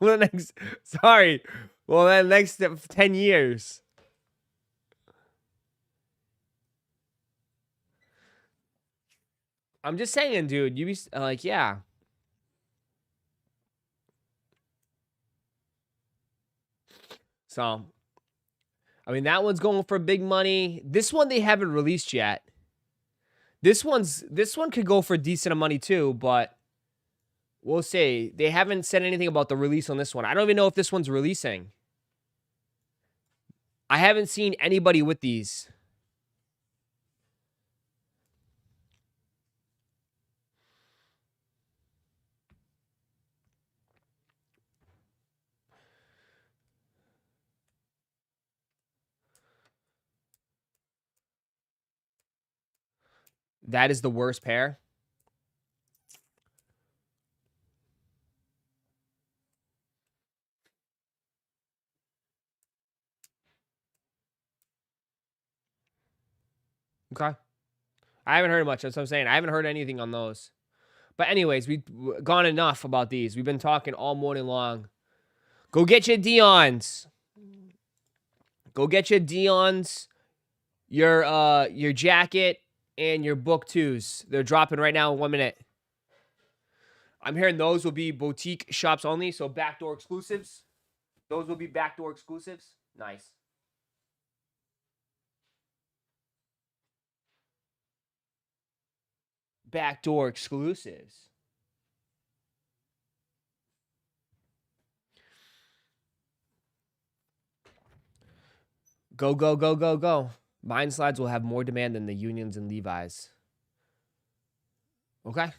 sorry. Well, then next 10 years. I'm just saying, dude. You be like, yeah. So, I mean, that one's going for big money. This one they haven't released yet. This one could go for a decent amount of money too, but we'll see. They haven't said anything about the release on this one. I don't even know if this one's releasing. I haven't seen anybody with these. That is the worst pair. Okay. I haven't heard much. That's what I'm saying. I haven't heard anything on those. But anyways, we've gone enough about these. We've been talking all morning long. Go get your Dion's. Go get your Dion's, your jacket, and your book twos. They're dropping right now in 1 minute. I'm hearing those will be boutique shops only, so backdoor exclusives. Those will be backdoor exclusives. Nice. Backdoor exclusives. Go, go, go, go, go. Mine slides will have more demand than the Unions and Levi's. Okay.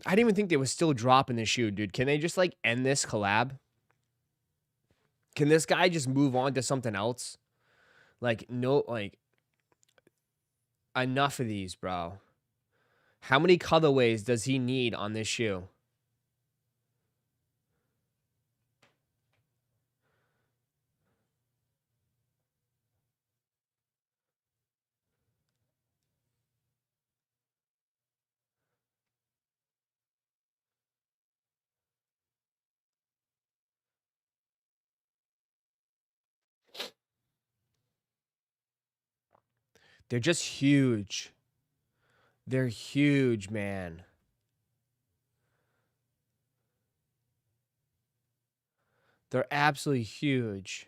I didn't even think they were still dropping this shoe, dude. Can they just like end this collab? Can this guy just move on to something else? Like, no, like, enough of these, bro. How many colorways does he need on this shoe? They're just huge. They're huge, man. They're absolutely huge.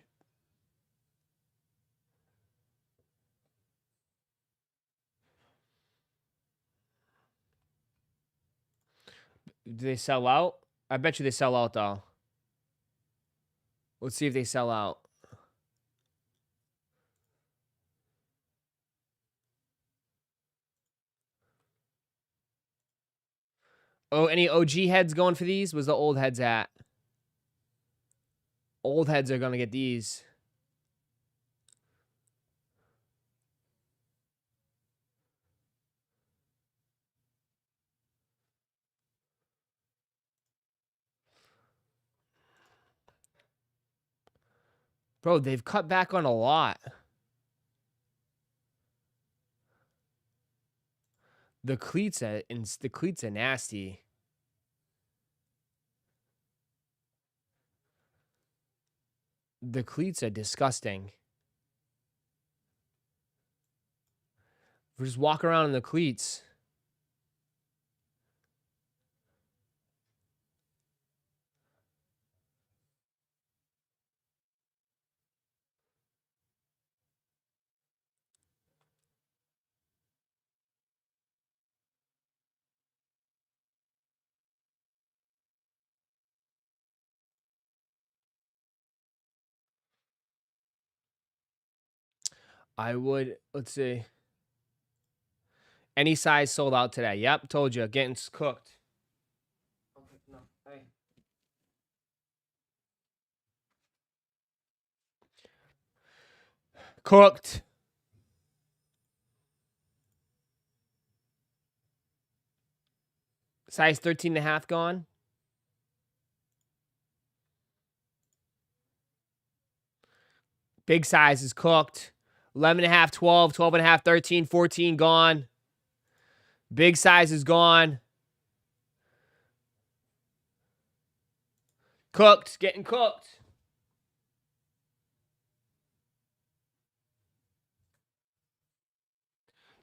Do they sell out? I bet you they sell out, though. Let's see if they sell out. Oh, any OG heads going for these? Where's the old heads at? Old heads are going to get these. Bro, they've cut back on a lot. The cleats are nasty. The cleats are disgusting. We just walk around in the cleats. I would, let's see. Any size sold out today. Yep, told you. Getting cooked. No, hey. Cooked. Size 13.5 gone. Big size is cooked. 11.5, 12, 12.5, 13, 14 gone. Big size is gone. Cooked. Getting cooked.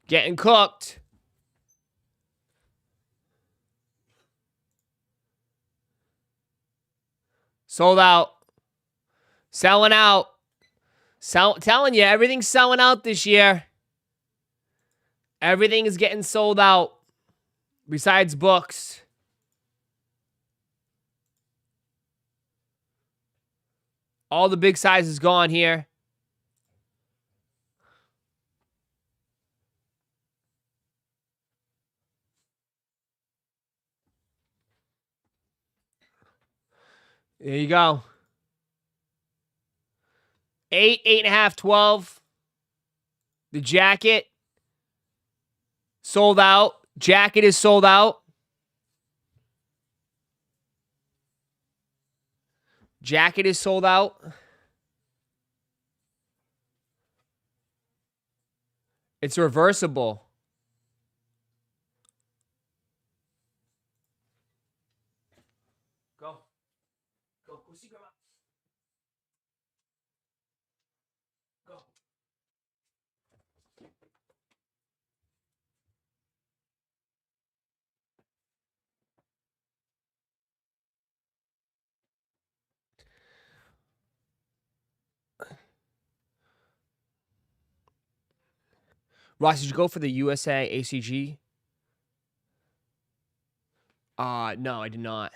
Getting cooked. Sold out. Selling out. Telling you, everything's selling out this year. Everything is getting sold out. Besides books. All the big sizes gone here. There you go. 8, 8.5, 12. The jacket sold out. Jacket is sold out. Jacket is sold out. It's reversible. Go. Go see grandma. Go. Ross, did you go for the USA ACG? No, I did not.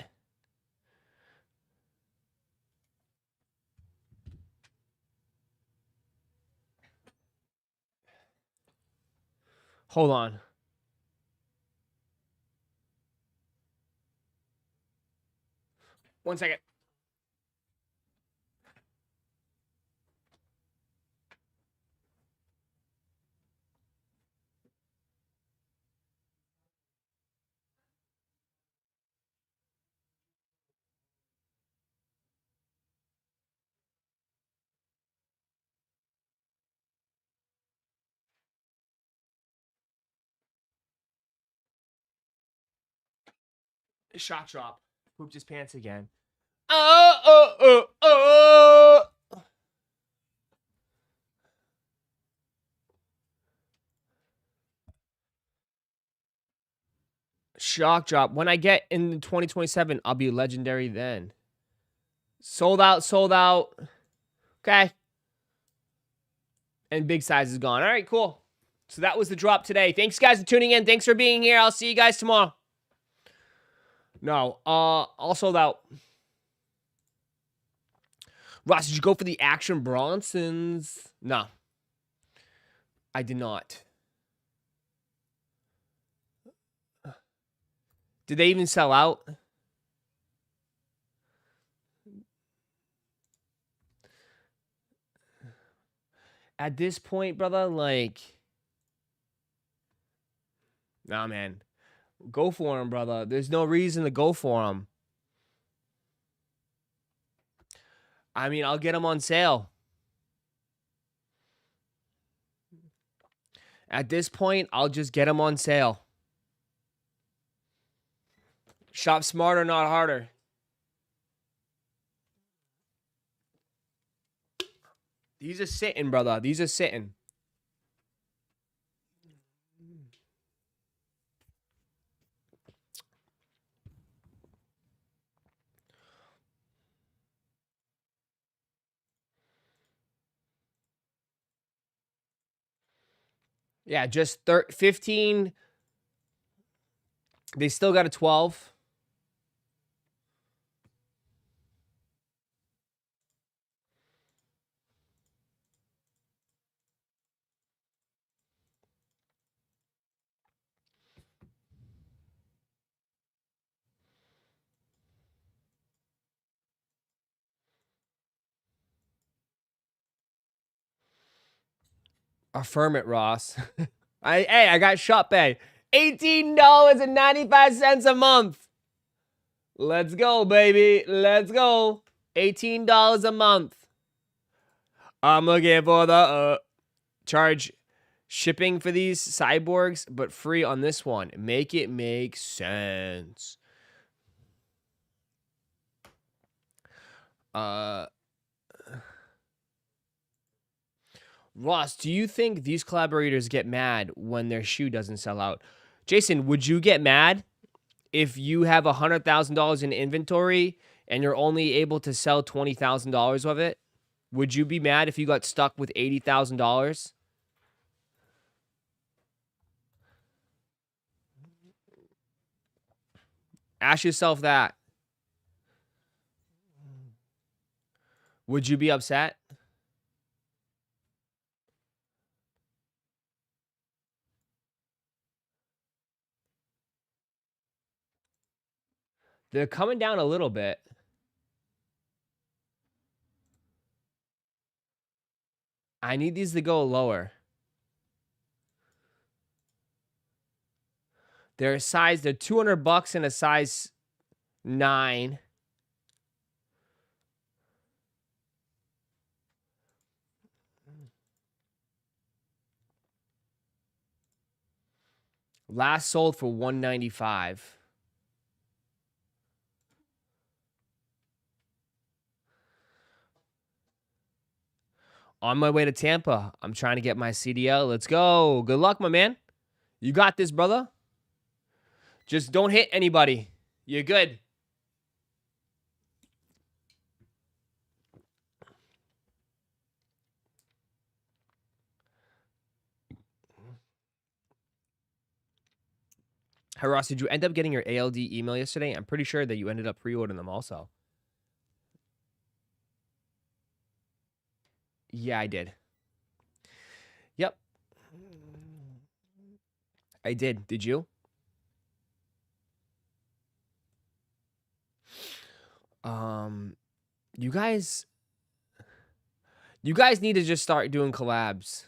Hold on. One second. Shot drop. Pooped his pants again. Oh. Shock drop. When I get in 2027, I'll be legendary then. Sold out, sold out. Okay. And big size is gone. All right, cool. So that was the drop today. Thanks, guys, for tuning in. Thanks for being here. I'll see you guys tomorrow. No, all sold out. Ross, did you go for the Action Bronsons? No. I did not. Did they even sell out? At this point, brother, like... Nah, man. Go for him, brother. There's no reason to go for him. I mean, I'll get them on sale. At this point, I'll just get them on sale. Shop smarter, not harder. These are sitting, brother. These are sitting. Yeah, just 15. They still got a 12. Affirm it, Ross. I got shop pay. $18.95 a month. Let's go, baby. Let's go. $18 a month. I'm looking for the charge shipping for these cyborgs, but free on this one. Make it make sense. Ross, do you think these collaborators get mad when their shoe doesn't sell out? Jason, would you get mad if you have $100,000 in inventory and you're only able to sell $20,000 of it? Would you be mad if you got stuck with $80,000? Ask yourself that. Would you be upset? They're coming down a little bit. I need these to go lower. They're a size, they're $200 and a size 9. Last sold for $195. On my way to Tampa. I'm trying to get my CDL. Let's go. Good luck, my man. You got this, brother. Just don't hit anybody. You're good. Hey, Ross, did you end up getting your ALD email yesterday? I'm pretty sure that you ended up pre-ordering them also. Yeah, I did. Yep. I did. Did you? You guys need to just start doing collabs.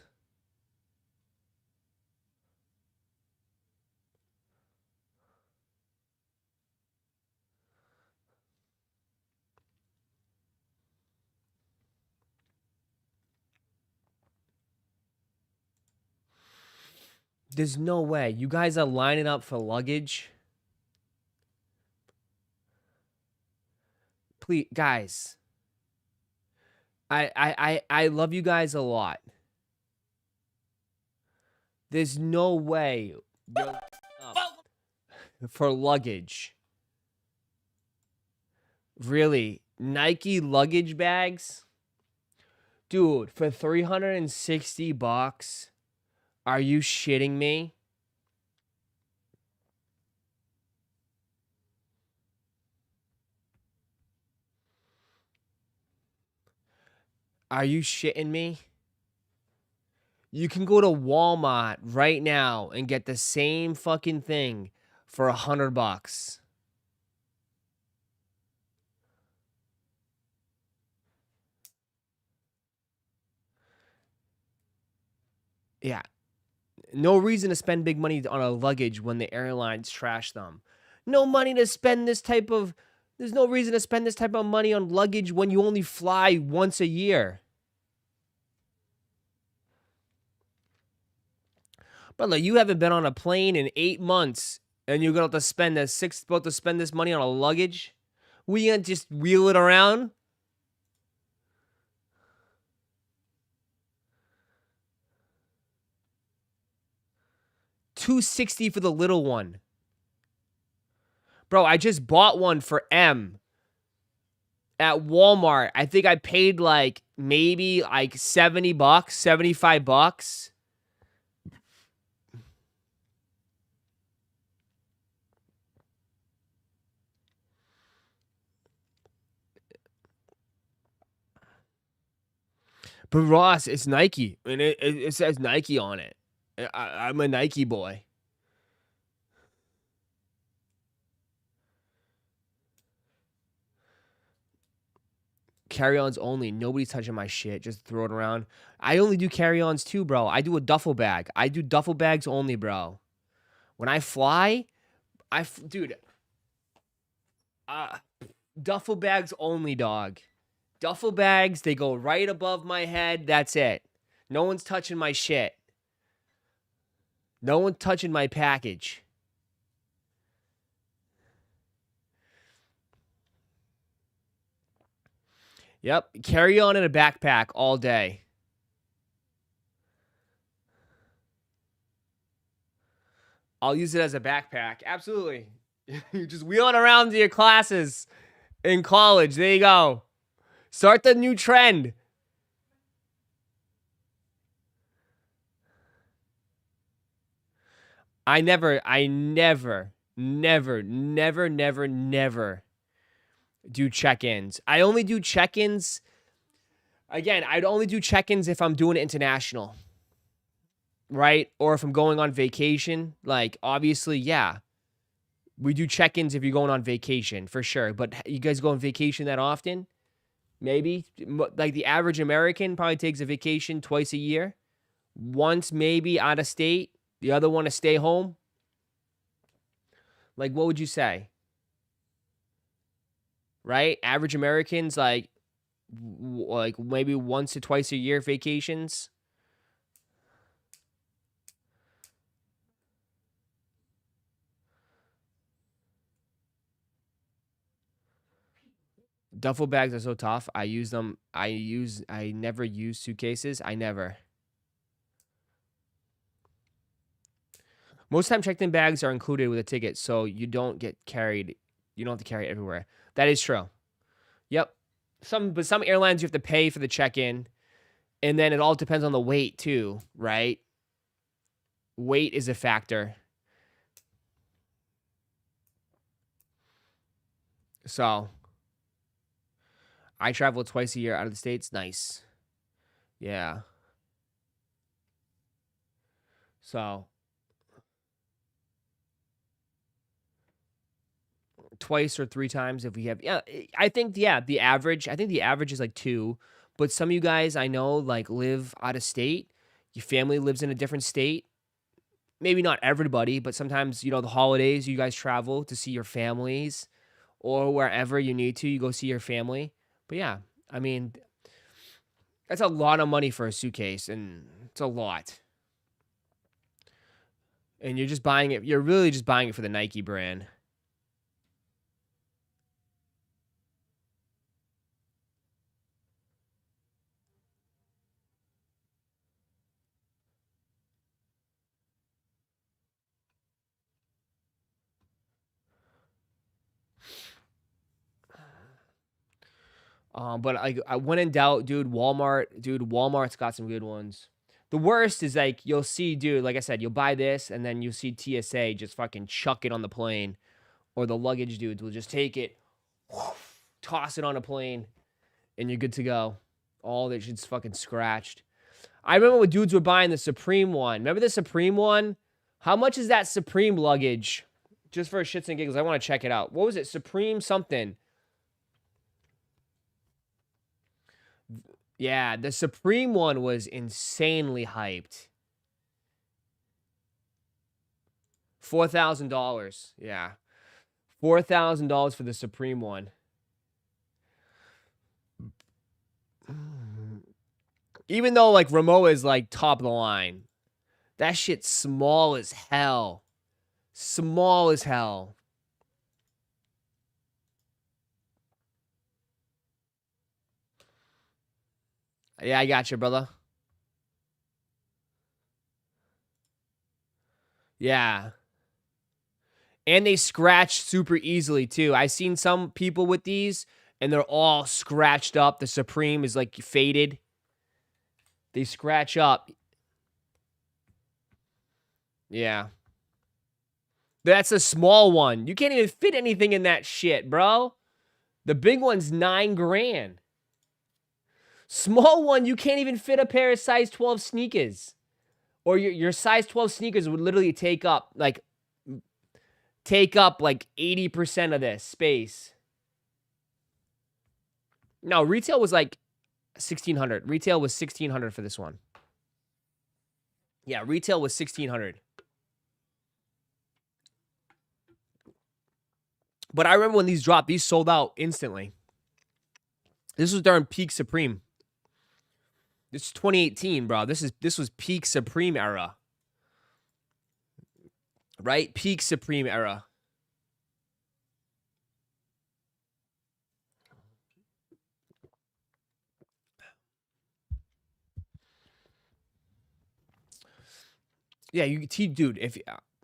There's no way. You guys are lining up for luggage. Please, guys. I love you guys a lot. There's no way you're up for luggage. Really? Nike luggage bags? Dude, for $360? Are you shitting me? Are you shitting me? You can go to Walmart right now and get the same fucking thing for $100. Yeah. No reason to spend big money on a luggage when the airlines trash them. No money to spend this type of... There's no reason to spend this type of money on luggage when you only fly once a year. Brother, you haven't been on a plane in 8 months and you're going to spend this money on a luggage? We gonna just wheel it around? $260 for the little one. Bro, I just bought one for M at Walmart. I think I paid like maybe like $70, $75. But Ross, it's Nike. And it says Nike on it. I'm a Nike boy. Carry-ons only. Nobody's touching my shit. Just throw it around. I only do carry-ons too, bro. I do a duffel bag. I do duffel bags only, bro. When I fly, dude. Duffel bags only, dog. Duffel bags, they go right above my head. That's it. No one's touching my shit. No one's touching my package. Yep. Carry on in a backpack all day. I'll use it as a backpack. Absolutely. You just wheel it around to your classes in college. There you go. Start the new trend. I never do check-ins. I only do check-ins. Again, I'd only do check-ins if I'm doing it international. Right? Or if I'm going on vacation. Like, obviously, yeah. We do check-ins if you're going on vacation, for sure. But you guys go on vacation that often? Maybe. Like the average American probably takes a vacation twice a year. Once maybe out of state. The other one to stay home. Like, what would you say? Right? Average Americans, like maybe once or twice a year vacations. Duffel bags are so tough. I use them. I never use suitcases. I never. Most time checked-in bags are included with a ticket, so you don't get carried. You don't have to carry it everywhere. That is true. Yep. But some airlines you have to pay for the check-in, and then it all depends on the weight too, right? Weight is a factor. So, I travel twice a year out of the States. Nice. Yeah. So, twice or three times if we have. Yeah, I think the average. I think the average is like 2. But some of you guys I know like live out of state. Your family lives in a different state. Maybe not everybody, but sometimes the holidays you guys travel to see your families, or wherever you need to, you go see your family. But yeah, I mean, that's a lot of money for a suitcase, and it's a lot. And you're just buying it. You're really just buying it for the Nike brand. But I when in doubt, dude, Walmart's got some good ones. The worst is like you'll see, dude, like I said, you'll buy this and then you'll see TSA just fucking chuck it on the plane, or the luggage dudes will just take it, toss it on a plane, and you're good to go. All that shit's fucking scratched. I remember when dudes were buying the Supreme one. Remember the Supreme one? How much is that Supreme luggage? Just for shits and giggles, I want to check it out. What was it? Supreme something. Yeah, the Supreme one was insanely hyped. $4,000. Yeah. $4,000 for the Supreme one. Even though like Ramo is like top of the line. That shit's small as hell. Small as hell. Yeah, I got you, brother. Yeah. And they scratch super easily, too. I've seen some people with these, and they're all scratched up. The Supreme is, like, faded. They scratch up. Yeah. That's a small one. You can't even fit anything in that shit, bro. The big one's $9 grand. Small one, you can't even fit a pair of size 12 sneakers. Or your size 12 sneakers would literally take up like 80% of this space. No, retail was like $1,600. Retail was $1,600 for this one. Yeah, retail was $1,600. But I remember when these dropped, these sold out instantly. This was during peak Supreme. This is 2018, bro. This was peak Supreme era. Right? Peak Supreme era. Yeah, dude,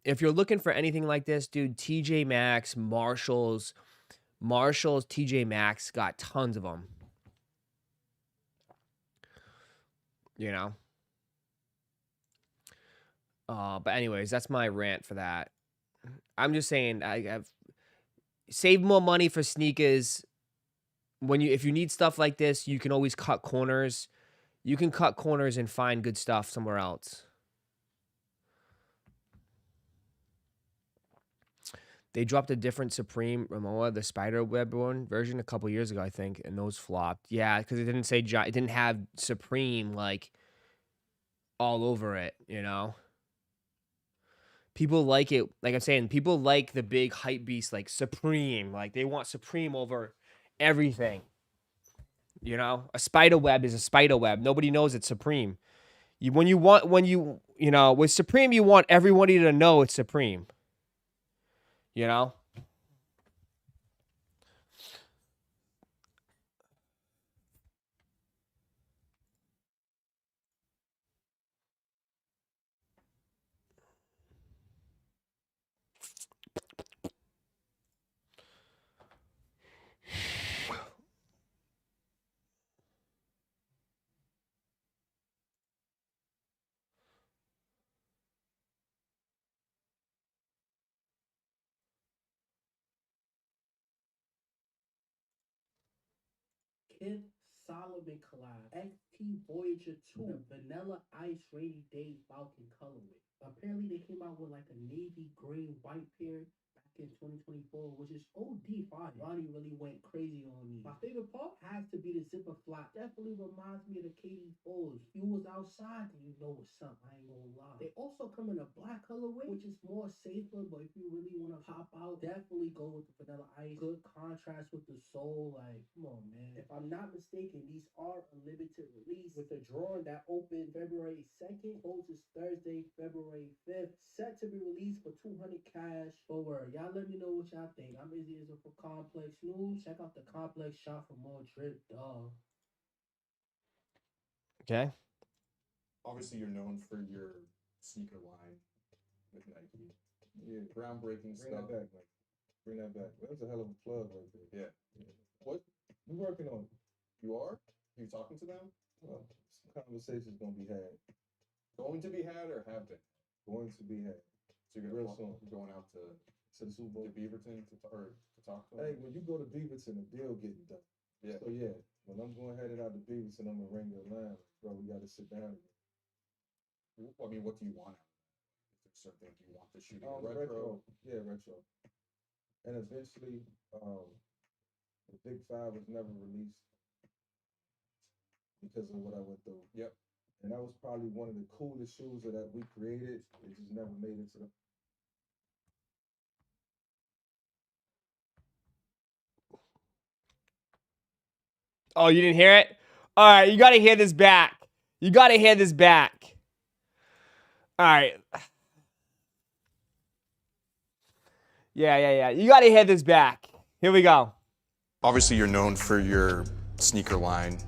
if you're looking for anything like this, dude, TJ Maxx, Marshalls, TJ Maxx got tons of them. You know? But anyways, that's my rant for that. I'm just saying, I've save more money for sneakers. If you need stuff like this, you can always cut corners. You can cut corners and find good stuff somewhere else. They dropped a different Supreme Momoa, the spider web one version, a couple years ago, I think, and those flopped. Yeah, because it didn't say it didn't have Supreme like all over it. You know, people like it. Like I'm saying, people like the big hype beast like Supreme. Like they want Supreme over everything. You know, a spider web is a spider web. Nobody knows it's Supreme. You know with Supreme, you want everybody to know it's Supreme. You know. Kid Solomon collab, XT Voyager 2, the Vanilla Ice Rainy Day Falcon colorway. Apparently they came out with like a navy green white pair back in 2024, which is OD fire. Ronnie really went crazy on me. My favorite part has to be the zipper flap. Definitely reminds me of the KD Fours. If you was outside, then you know what's up. I ain't gonna lie. They also come in a black colorway, which is more safer, but if you really want to pop out, definitely go with the Vanilla Ice. Good contrast with the sole. Like, come on, man. If I'm not mistaken, these are a limited release with a drawing that opened February 2nd, closes Thursday, February 5th. Set to be released for 200 cash. Forward. Y'all let me know what y'all think. I'm Izzy Izzo for Complex News. Check out the Complex shop for more drip, dog. Okay. Obviously, you're known for your sneaker line with Nike. Yeah, groundbreaking Bring stuff. that back, Mike. Bring that back. That was a hell of a plug right there. Yeah. What We working on it. you are? You talking to them? Well, some conversations gonna be had. Going to be had or have been? Going to be had. So you're Real gonna soon. you're going out to the Super Bowl. Beaverton to talk to them. Hey, when you go to Beaverton, the deal getting done. Yeah. So yeah, when I'm going headed out to Beaverton, I'm gonna ring the line. Bro, we gotta sit down again. I mean, what do you want out of that? Is there certain things you want to shoot in Retro. retro? Yeah, retro. And eventually, the Big Five was never released because of what I went through. Yep. And that was probably one of the coolest shoes that we created. It just never made it to the. Oh, you didn't hear it? All right, you got to hear this back. You got to hear this back. All right. Yeah. You got to hear this back. Here we go. Obviously, you're known for your sneaker line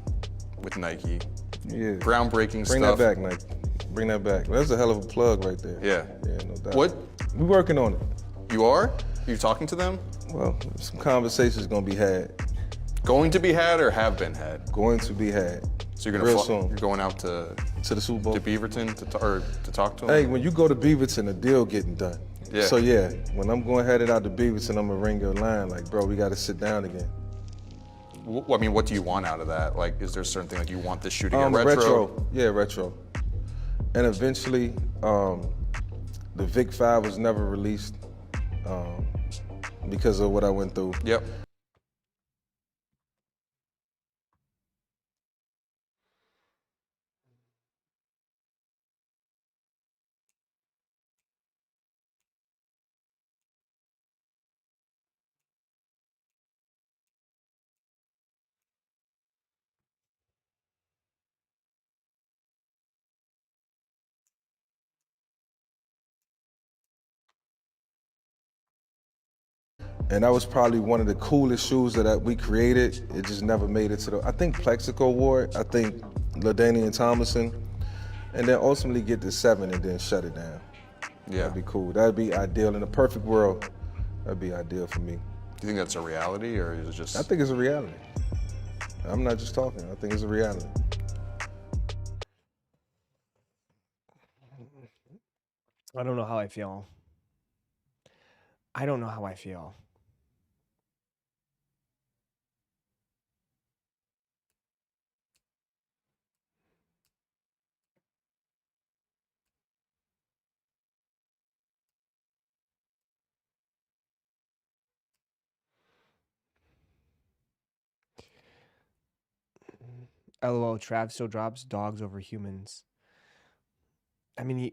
with Nike. Yeah. Groundbreaking Bring stuff. that back, Nike. Bring that back. That's a hell of a plug right there. Yeah. Yeah, no doubt. What We working on it. you are? You talking to them? Well, some conversations gonna be had. Going to be had or have been had? Going to be had. So you're gonna Real soon. You're going out to To the Super Bowl. Beaverton to talk to them? Hey, when you go to Beaverton, the deal getting done. Yeah. So yeah, when I'm going headed out to Beaverton, I'm gonna ring your line. Like, bro, we gotta sit down again. I mean, what do you want out of that? Like, is there certain thing like you want this shoe to get retro? Yeah, retro. And eventually, the Vick 5 was never released because of what I went through. Yep. And that was probably one of the coolest shoes that we created. It just never made it to the. I think Plexico wore it. I think LaDainian Tomlinson, and then ultimately get to 7 and then shut it down. Yeah. That'd be cool. That'd be ideal in a perfect world. That'd be ideal for me. Do you think that's a reality, or is it just? I think it's a reality. I'm not just talking. I think it's a reality. I don't know how I feel. I don't know how I feel. LOL, Trav still drops dogs over humans. I mean,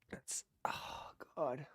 that's, oh God.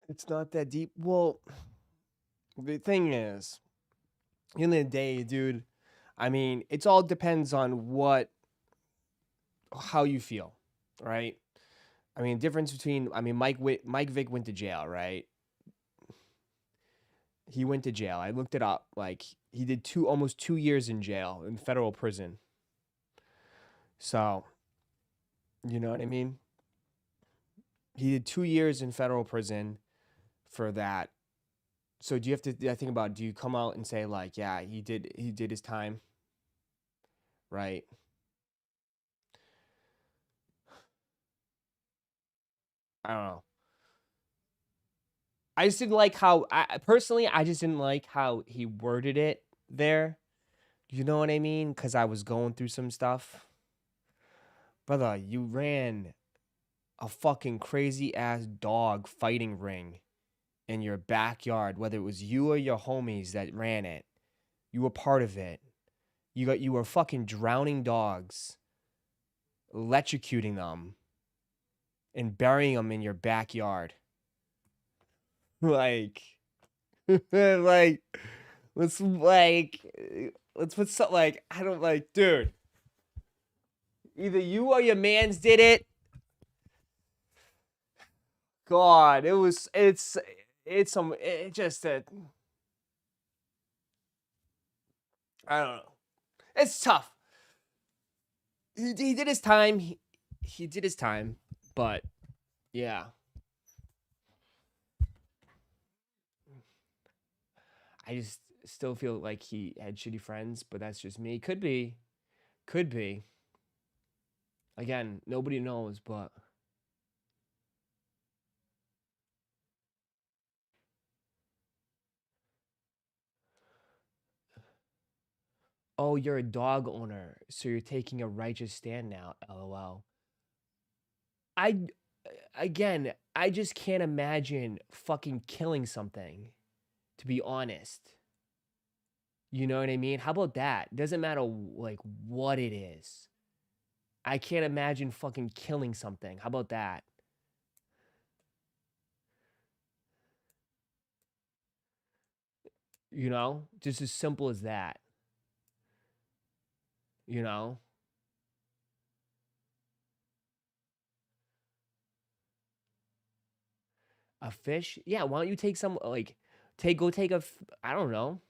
It's not that deep. Well, the thing is, in the day, dude, I mean, it's all depends on how you feel, right? I mean, difference between, I mean, Mike Vick went to jail, right? He went to jail. I looked it up. Like, he did almost 2 years in jail in federal prison. So, you know what I mean? He did 2 years in federal prison for that. So do you have to, I think about, do you come out and say like, yeah, he did his time, right? I don't know. I just didn't like how, personally, I just didn't like how he worded it there. You know what I mean? Because I was going through some stuff. Brother, you ran a fucking crazy ass dog fighting ring in your backyard, whether it was you or your homies that ran it. You were part of it. You were fucking drowning dogs, electrocuting them, and burying them in your backyard. Like, like, let's put something like, I don't like, dude. Either you or your mans did it. God, it just, I don't know. It's tough. He did his time. He did his time, but yeah. I just still feel like he had shitty friends, but that's just me. Could be. Could be. Again, nobody knows, but oh, you're a dog owner, so you're taking a righteous stand now. LOL. I again, I just can't imagine fucking killing something, to be honest. You know what I mean? How about that? Doesn't matter like what it is. I can't imagine fucking killing something. How about that? You know? Just as simple as that. You know? A fish? Yeah, why don't you take some like take a I don't know.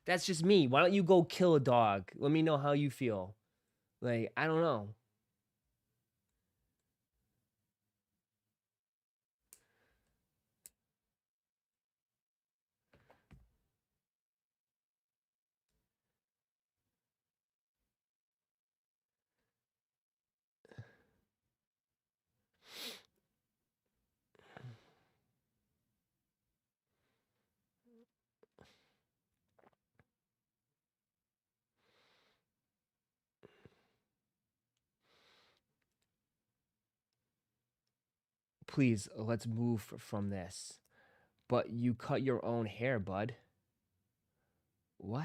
That's just me. Why don't you go kill a dog? Let me know how you feel. Like, I don't know. Please, let's move from this. But you cut your own hair, bud. What?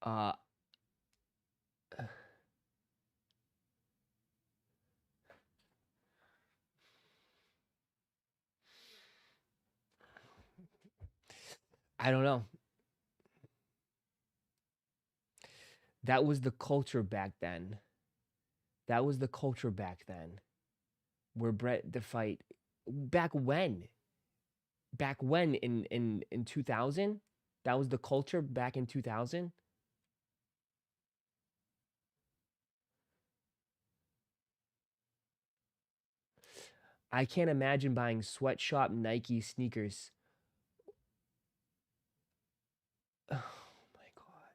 Uh I don't know. That was the culture back then. That was the culture back then. Where Brett the fight back when? Back when in 2000? That was the culture back in 2000? I can't imagine buying sweatshop Nike sneakers. Oh my god.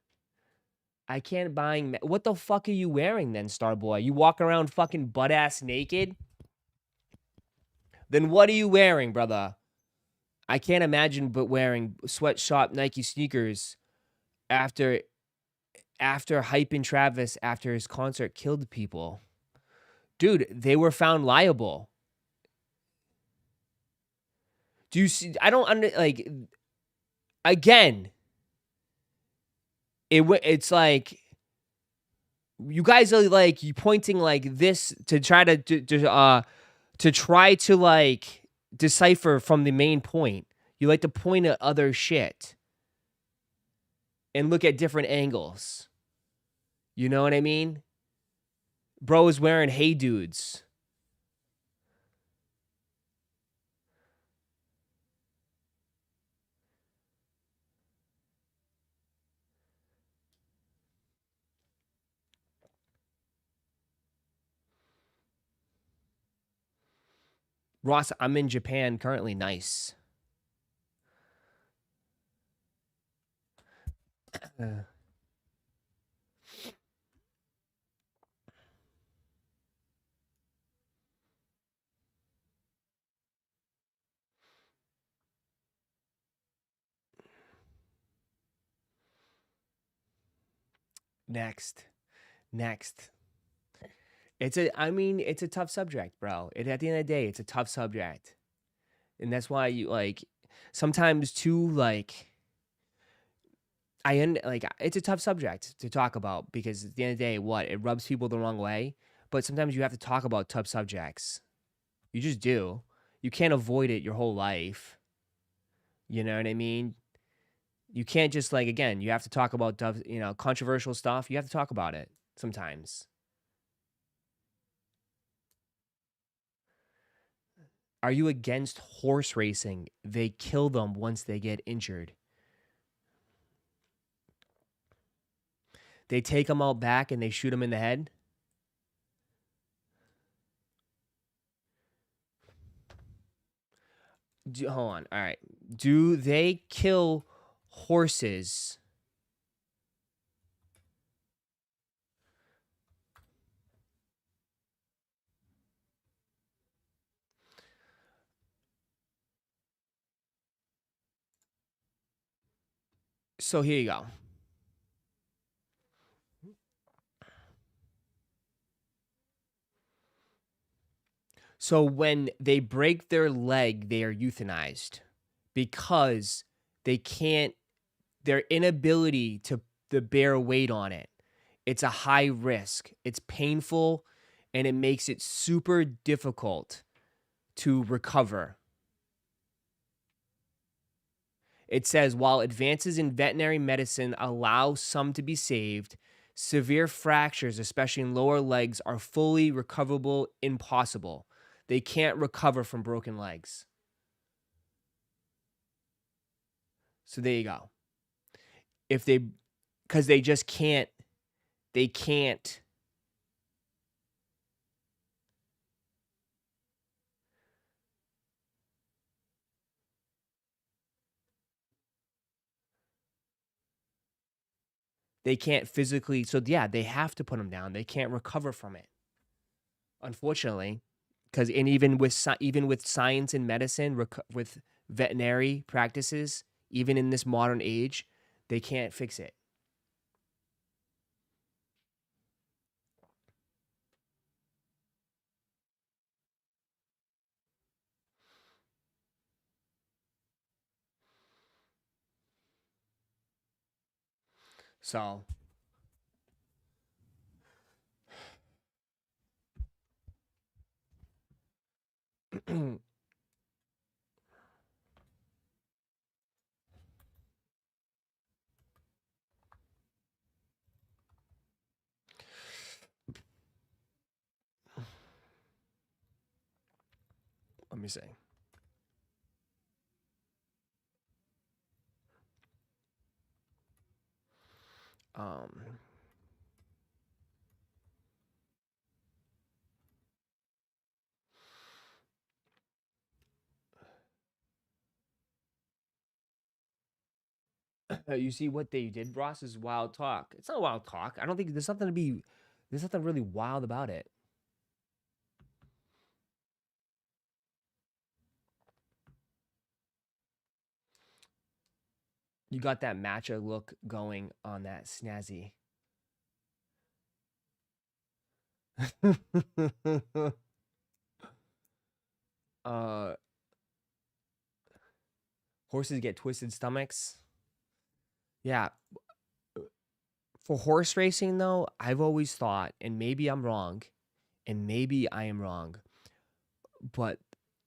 I can't buying what the fuck are you wearing then, Starboy? You walk around fucking butt ass naked? Then what are you wearing, brother? I can't imagine but wearing sweatshop Nike sneakers after hyping Travis after his concert killed people. Dude, they were found liable. Do you see? I don't like. Again, it's like you guys are like you pointing like this to try to try to like decipher from the main point. You like to point at other shit and look at different angles. You know what I mean? Bro is wearing Hey Dudes. Ross, I'm in Japan currently. Nice. Next. It's a tough subject, bro. At the end of the day, it's a tough subject. And that's why you like sometimes too like it's a tough subject to talk about because at the end of the day, it rubs people the wrong way. But sometimes you have to talk about tough subjects. You just do. You can't avoid it your whole life. You know what I mean? You can't just like again, you have to talk about tough, controversial stuff. You have to talk about it sometimes. Are you against horse racing? They kill them once they get injured. They take them out back and they shoot them in the head. Hold on. All right. Do they kill horses? So here you go. So when they break their leg, they are euthanized because their inability to bear weight on it. It's a high risk. It's painful and it makes it super difficult to recover. It says, while advances in veterinary medicine allow some to be saved, severe fractures, especially in lower legs, are fully recoverable impossible. They can't recover from broken legs. So there you go. Because they just can't, they can't. They can't physically, so yeah, they have to put them down. They can't recover from it, unfortunately, because even with science and medicine, with veterinary practices, even in this modern age, they can't fix it. So Let me see. Um, you see what they did, Ross, is wild talk. It's not wild talk. I don't think there's nothing really wild about it. You got that matcha look going on that snazzy. uh, Horses get twisted stomachs. Yeah. For horse racing, though, I've always thought, and maybe I'm wrong, and maybe I am wrong, but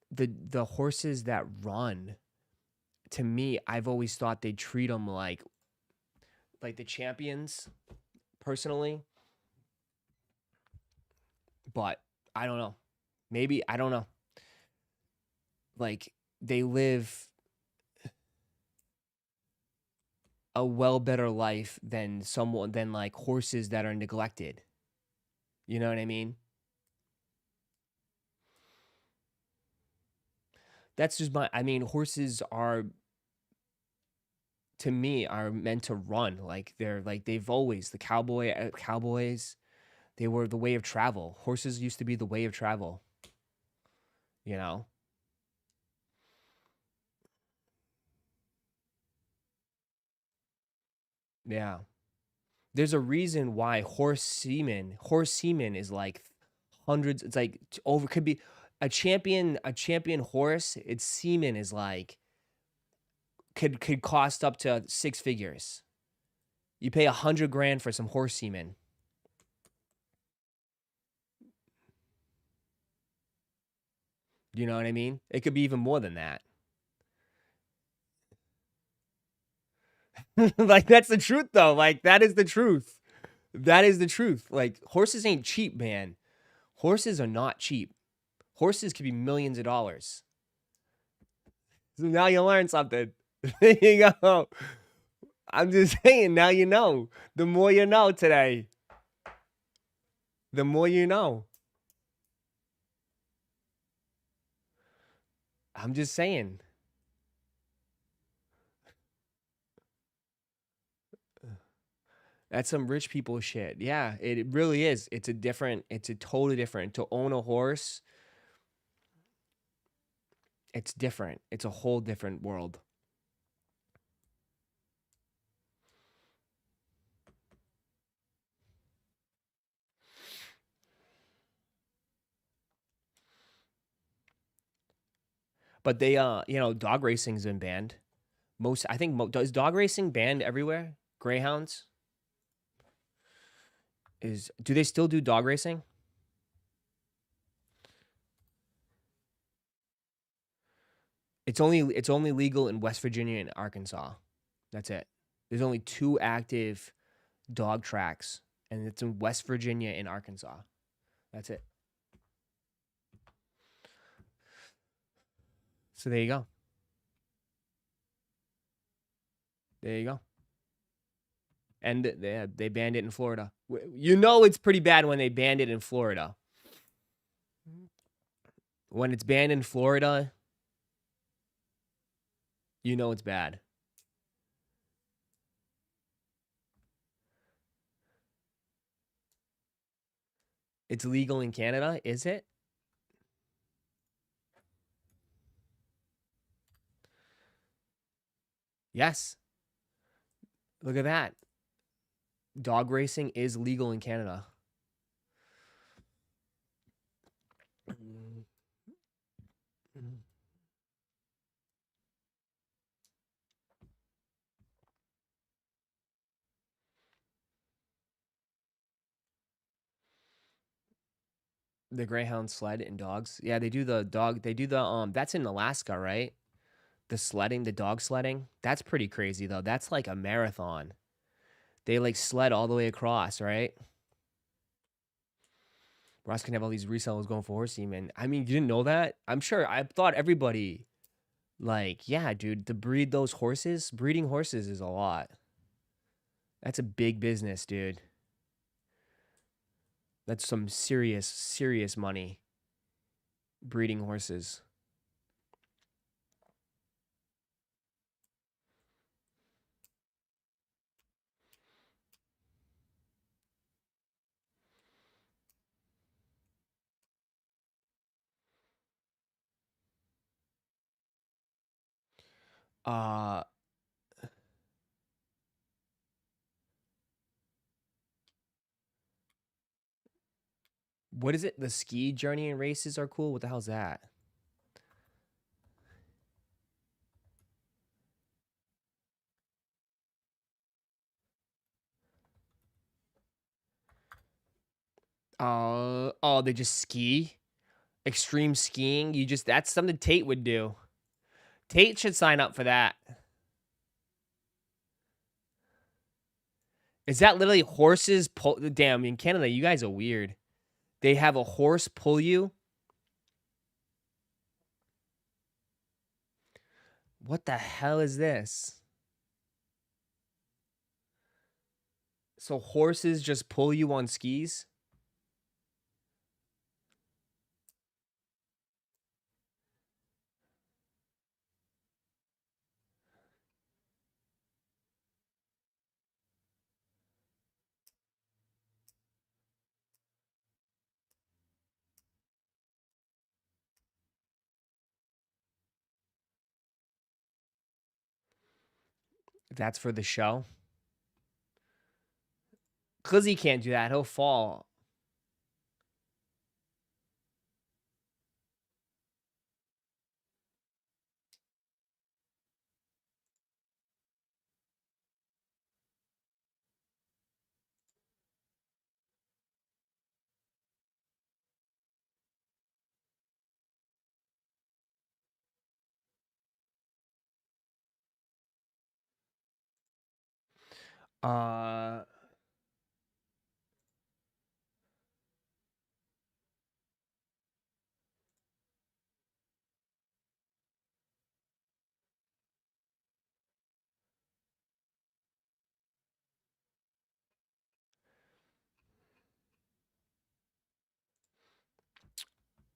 the horses that run, to me, I've always thought they treat them like the champions, personally. But I don't know. Maybe I don't know. Like they live a well better life than like horses that are neglected. You know what I mean? That's just horses are, to me, are meant to run. Like they've always, the cowboys, they were the way of travel. Horses used to be the way of travel. You know? Yeah. There's a reason why horse semen is like hundreds. It's like could be a champion horse. Its semen is like could cost up to 6 figures. You pay $100,000 for some horse semen. You know what I mean? It could be even more than that. Like that's the truth, though. Like that is the truth. That is the truth. Like horses ain't cheap, man. Horses are not cheap. Horses could be millions of dollars. So now you learn something. There you go. I'm just saying, now you know. The more you know today, the more you know. I'm just saying. That's some rich people shit. Yeah, it really is. It's a totally different. To own a horse, it's different. It's a whole different world. But they, dog racing's been banned. I think, does dog racing banned everywhere? Greyhounds? Do they still do dog racing? It's only legal in West Virginia and Arkansas. That's it. There's only 2 active dog tracks, and it's in West Virginia and Arkansas. That's it. So there you go. There you go. And they banned it in Florida. You know it's pretty bad when they banned it in Florida. When it's banned in Florida, you know it's bad. It's legal in Canada, is it? Yes. Look at that. Dog racing is legal in Canada. The Greyhound sled and dogs. Yeah, they do the that's in Alaska, right? The dog sledding. That's pretty crazy though. That's like a marathon. They like sled all the way across, right? Ross can have all these resellers going for horse semen. I mean, you didn't know that? I'm sure. I thought everybody, like, yeah, dude, to breed those horses, breeding horses is a lot. That's a big business, dude. That's some serious, serious money. Breeding horses. Uh, what is it? The ski journey and races are cool. What the hell's that? Oh, they just ski? Extreme skiing? That's something Tate would do. Tate should sign up for that. Is that literally horses pull? Damn, in Canada, you guys are weird. They have a horse pull you? What the hell is this? So horses just pull you on skis? That's for the show? Clizzy can't do that. He'll fall. Uh,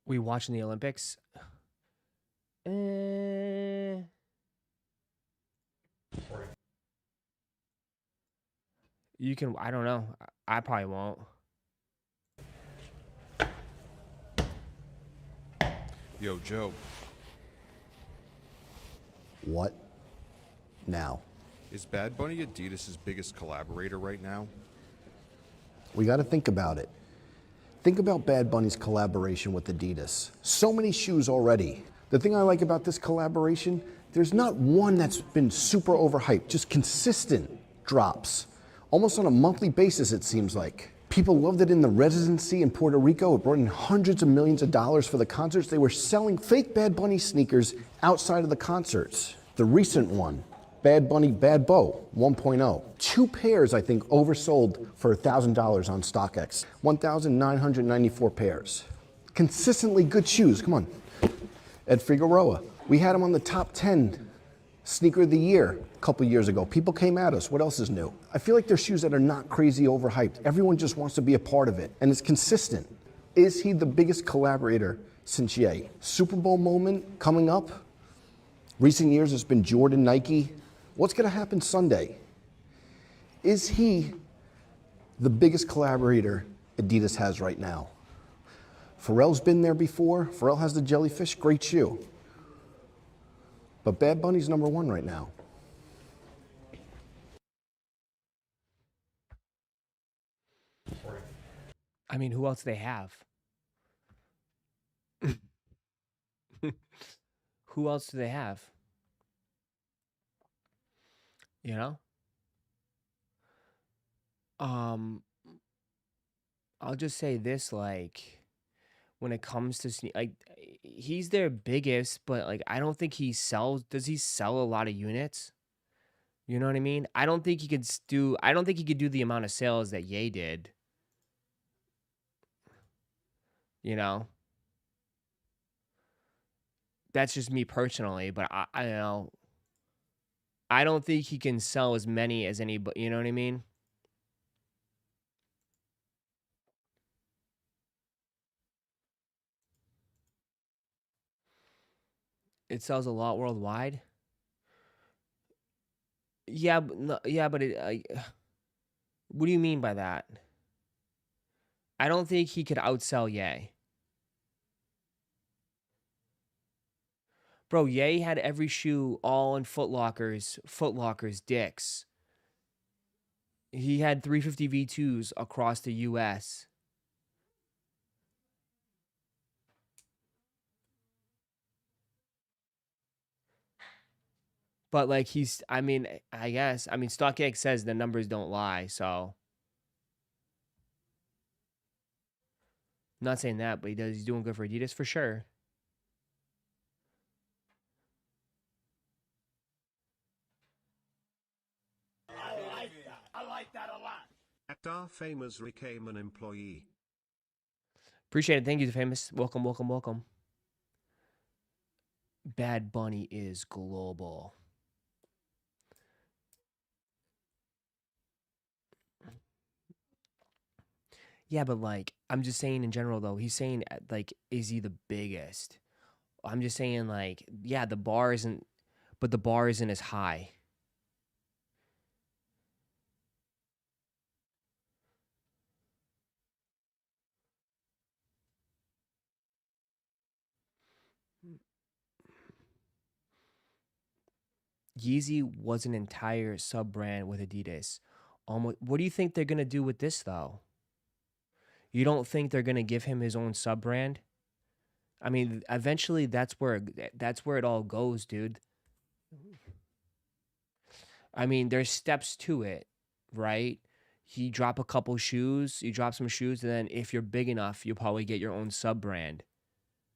we watching the Olympics? You can, I don't know. I probably won't. Yo, Joe. What now? Is Bad Bunny Adidas' biggest collaborator right now? We got to think about it. Think about Bad Bunny's collaboration with Adidas. So many shoes already. The thing I like about this collaboration, there's not one that's been super overhyped, just consistent drops. Almost on a monthly basis, it seems like. People loved it in the residency in Puerto Rico. It brought in hundreds of millions of dollars for the concerts. They were selling fake Bad Bunny sneakers outside of the concerts. The recent one, Bad Bunny Bad Bo 1.0. 2 pairs, I think, oversold for $1,000 on StockX. 1,994 pairs. Consistently good shoes, come on. Ed Figueroa, we had him on the top 10 sneaker of the year a couple years ago. People came at us, what else is new? I feel like they're shoes that are not crazy overhyped. Everyone just wants to be a part of it, and it's consistent. Is he the biggest collaborator since Ye? Super Bowl moment coming up? Recent years, it's been Jordan, Nike. What's going to happen Sunday? Is he the biggest collaborator Adidas has right now? Pharrell's been there before. Pharrell has the jellyfish, great shoe. But Bad Bunny's #1 right now. I mean, who else do they have? Who else do they have? You know? I'll just say this, like, when it comes to like, he's their biggest, but like, I don't think he sells. Does he sell a lot of units? You know what I mean? I don't think he could do. I don't think he could do the amount of sales that Ye did. You know, that's just me personally, but I don't know. I don't think he can sell as many as anybody. You know what I mean? It sells a lot worldwide. Yeah, but no, yeah, but what do you mean by that? I don't think he could outsell Ye. Bro, Ye had every shoe all in Foot Locker's dicks. He had 350 V2s across the US. But like I mean, I guess, I mean, StockX says the numbers don't lie, so I'm not saying that, but he's doing good for Adidas for sure. Actor Famous became an employee. Appreciate it. Thank you, Famous. Welcome, welcome, welcome. Bad Bunny is global. Yeah, but like, I'm just saying in general though, he's saying like, is he the biggest? I'm just saying like, yeah, the bar isn't, but the bar isn't as high. Yeezy was an entire sub brand with Adidas. Almost. What do you think they're gonna do with this though? You don't think they're gonna give him his own sub brand? I mean, eventually that's where it all goes, dude. I mean, there's steps to it, right? You drop a couple shoes, you drop some shoes, and then if you're big enough, you'll probably get your own sub brand.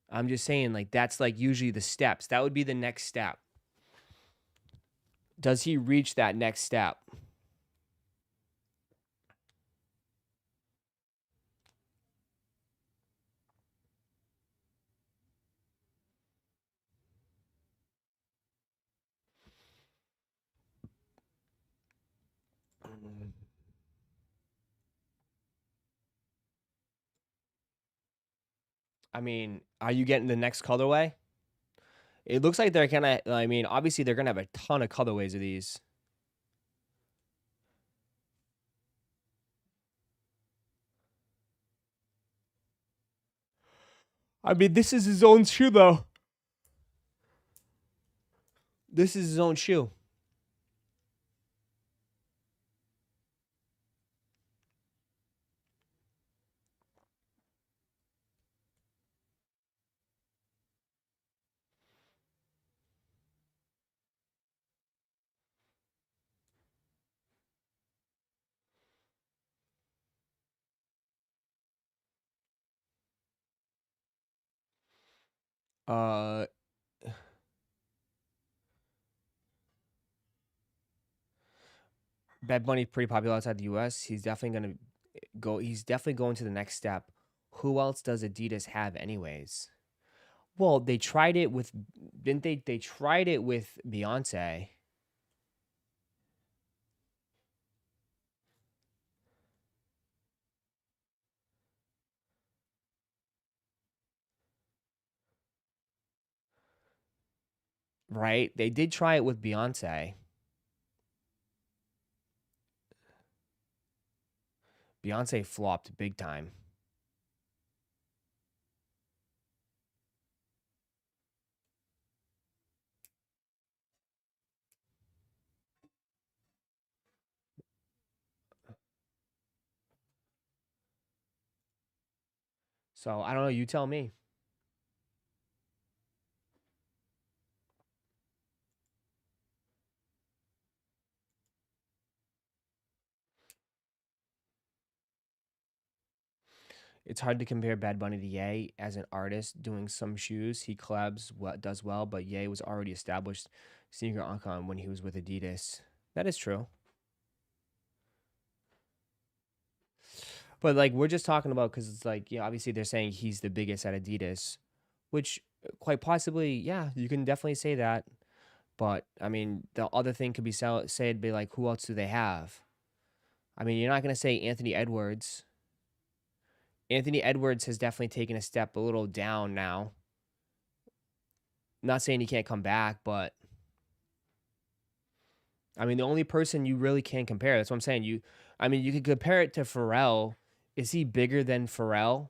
I'm just saying, like, that's like usually the steps. That would be the next step. Does he reach that next step? I mean, are you getting the next colorway? It looks like they're gonna. I mean, obviously they're gonna have a ton of colorways of these. I mean, this is his own shoe, though. This is his own shoe. Uh, Bad Bunny pretty popular outside the U.S. He's definitely gonna go. He's definitely going to the next step. Who else does Adidas have, anyways? Well, they tried it with, didn't they? They tried it with Beyonce. Right? They did try it with Beyonce. Beyonce flopped big time. So I don't know. You tell me. It's hard to compare Bad Bunny to Ye as an artist doing some shoes. He collabs what does well, but Ye was already established sneaker icon when he was with Adidas. That is true. But like we're just talking about because it's like, yeah, obviously they're saying he's the biggest at Adidas, which quite possibly, yeah, you can definitely say that. But I mean, the other thing could be said, be like, who else do they have? I mean, you're not gonna say Anthony Edwards. Anthony Edwards has definitely taken a step a little down now. Not saying he can't come back, but I mean, the only person you really can compare, that's what I'm saying. You could compare it to Pharrell. Is he bigger than Pharrell?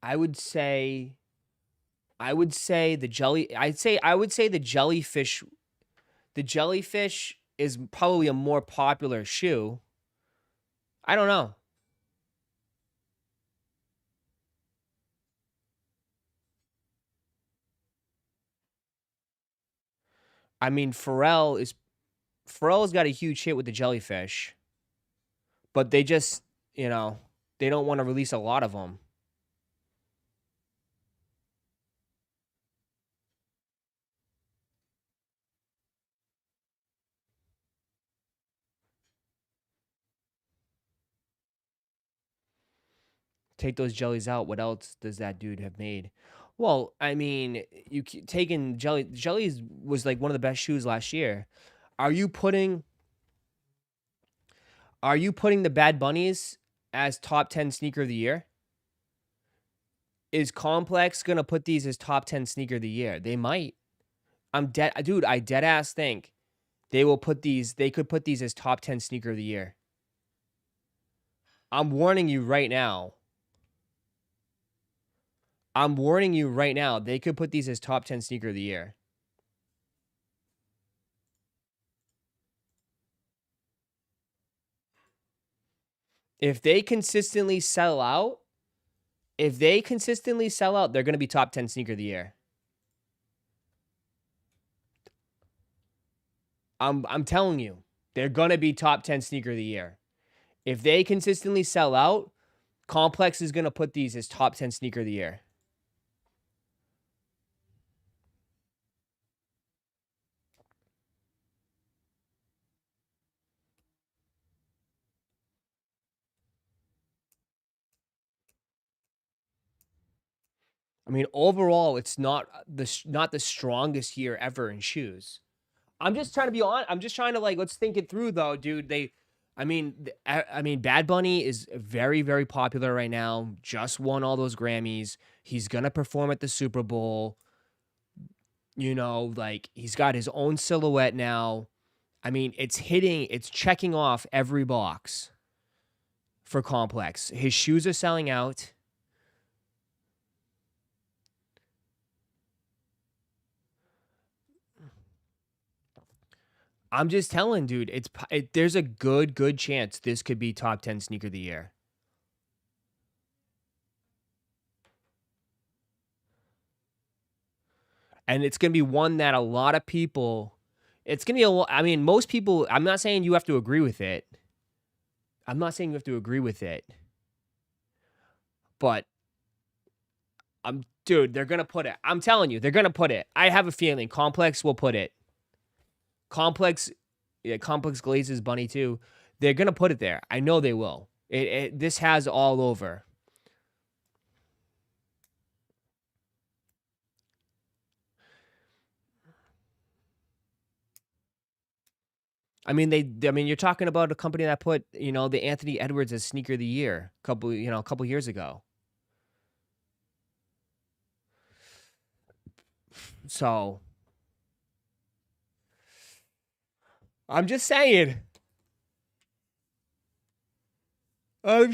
I would say the jellyfish. The jellyfish is probably a more popular shoe. I don't know. I mean, Pharrell's got a huge hit with the jellyfish, but they just, they don't want to release a lot of them. Take those jellies out. What else does that dude have made? Well, I mean, taking jellies was like one of the best shoes last year. Are you putting the Bad Bunnies as top 10 sneaker of the year? Is Complex gonna put these as top 10 sneaker of the year? They might. I dead ass think they could put these as top 10 sneaker of the year. I'm warning you right now. They could put these as top 10 sneaker of the year. If they consistently sell out, they're going to be top 10 sneaker of the year. I'm telling you, they're going to be top 10 sneaker of the year. If they consistently sell out, Complex is going to put these as top 10 sneaker of the year. I mean, overall, it's not the strongest year ever in shoes. I'm just trying to be on. I'm just trying to let's think it through though, dude. Bad Bunny is very, very popular right now. Just won all those Grammys. He's gonna perform at the Super Bowl. He's got his own silhouette now. I mean, it's checking off every box for Complex. His shoes are selling out. I'm just telling, dude, there's a good chance this could be top 10 sneaker of the year. And it's going to be one that a lot of people, most people, I'm not saying you have to agree with it. But they're going to put it. I'm telling you, they're going to put it. I have a feeling Complex will put it. Complex glazes Bunny too. They're gonna put it there. I know they will. This has all over. I mean, you're talking about a company that put the Anthony Edwards as sneaker of the year a couple years ago. So I'm just saying. I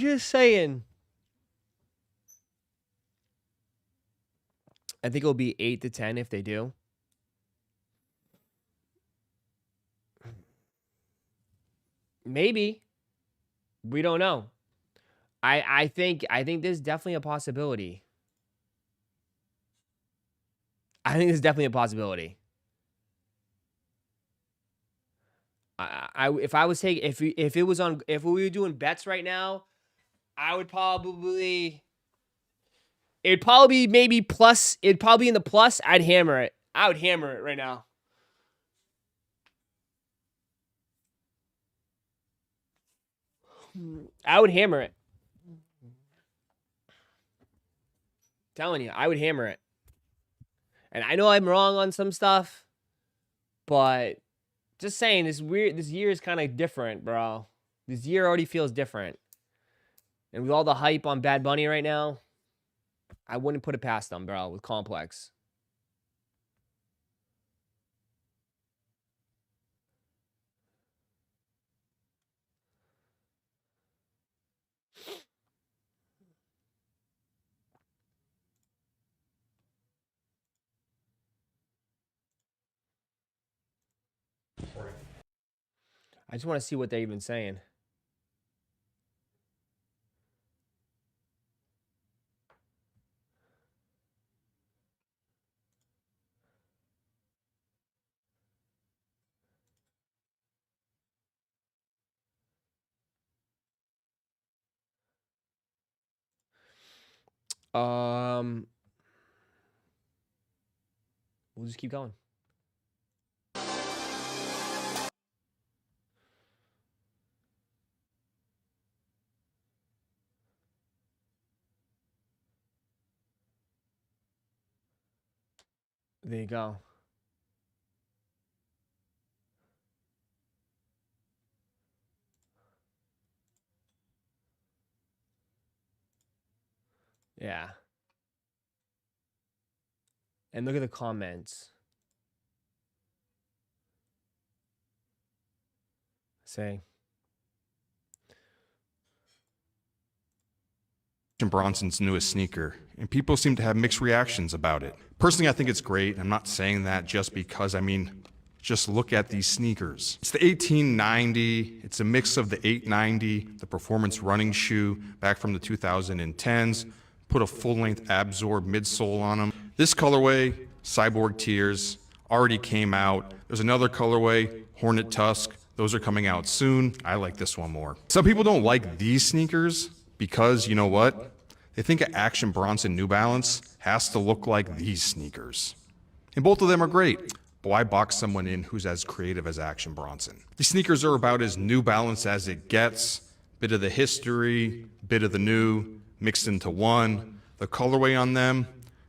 think it'll be 8 to 10 if they do. Maybe. We don't know. I think there's definitely a possibility. If we were doing bets right now, it'd probably be maybe plus. It'd probably be in the plus. I'd hammer it. I would hammer it right now. I would hammer it. Telling you, I would hammer it. And I know I'm wrong on some stuff, but just saying, this year is kind of different, bro. This year already feels different. And with all the hype on Bad Bunny right now, I wouldn't put it past them, bro, with Complex. I just want to see what they're even saying. We'll just keep going. There you go. Yeah. And look at the comments. Say. Bronson's newest sneaker, and people seem to have mixed reactions about it. Personally, I think it's great. I'm not saying that just because, I mean, just look at these sneakers. It's the 1890. It's a mix of the 890, the performance running shoe back from the 2010s, put a full-length Absorb midsole on them. This colorway, Cyborg Tears, already came out. There's another colorway, Hornet Tusk. Those are coming out soon. I like this one more. Some people don't like these sneakers because, you know what? They think an Action Bronson New Balance has to look like these sneakers. And both of them are great. But why box someone in who's as creative as Action Bronson? These sneakers are about as New Balance as it gets. Bit of the history, bit of the new, mixed into one. The colorway on them,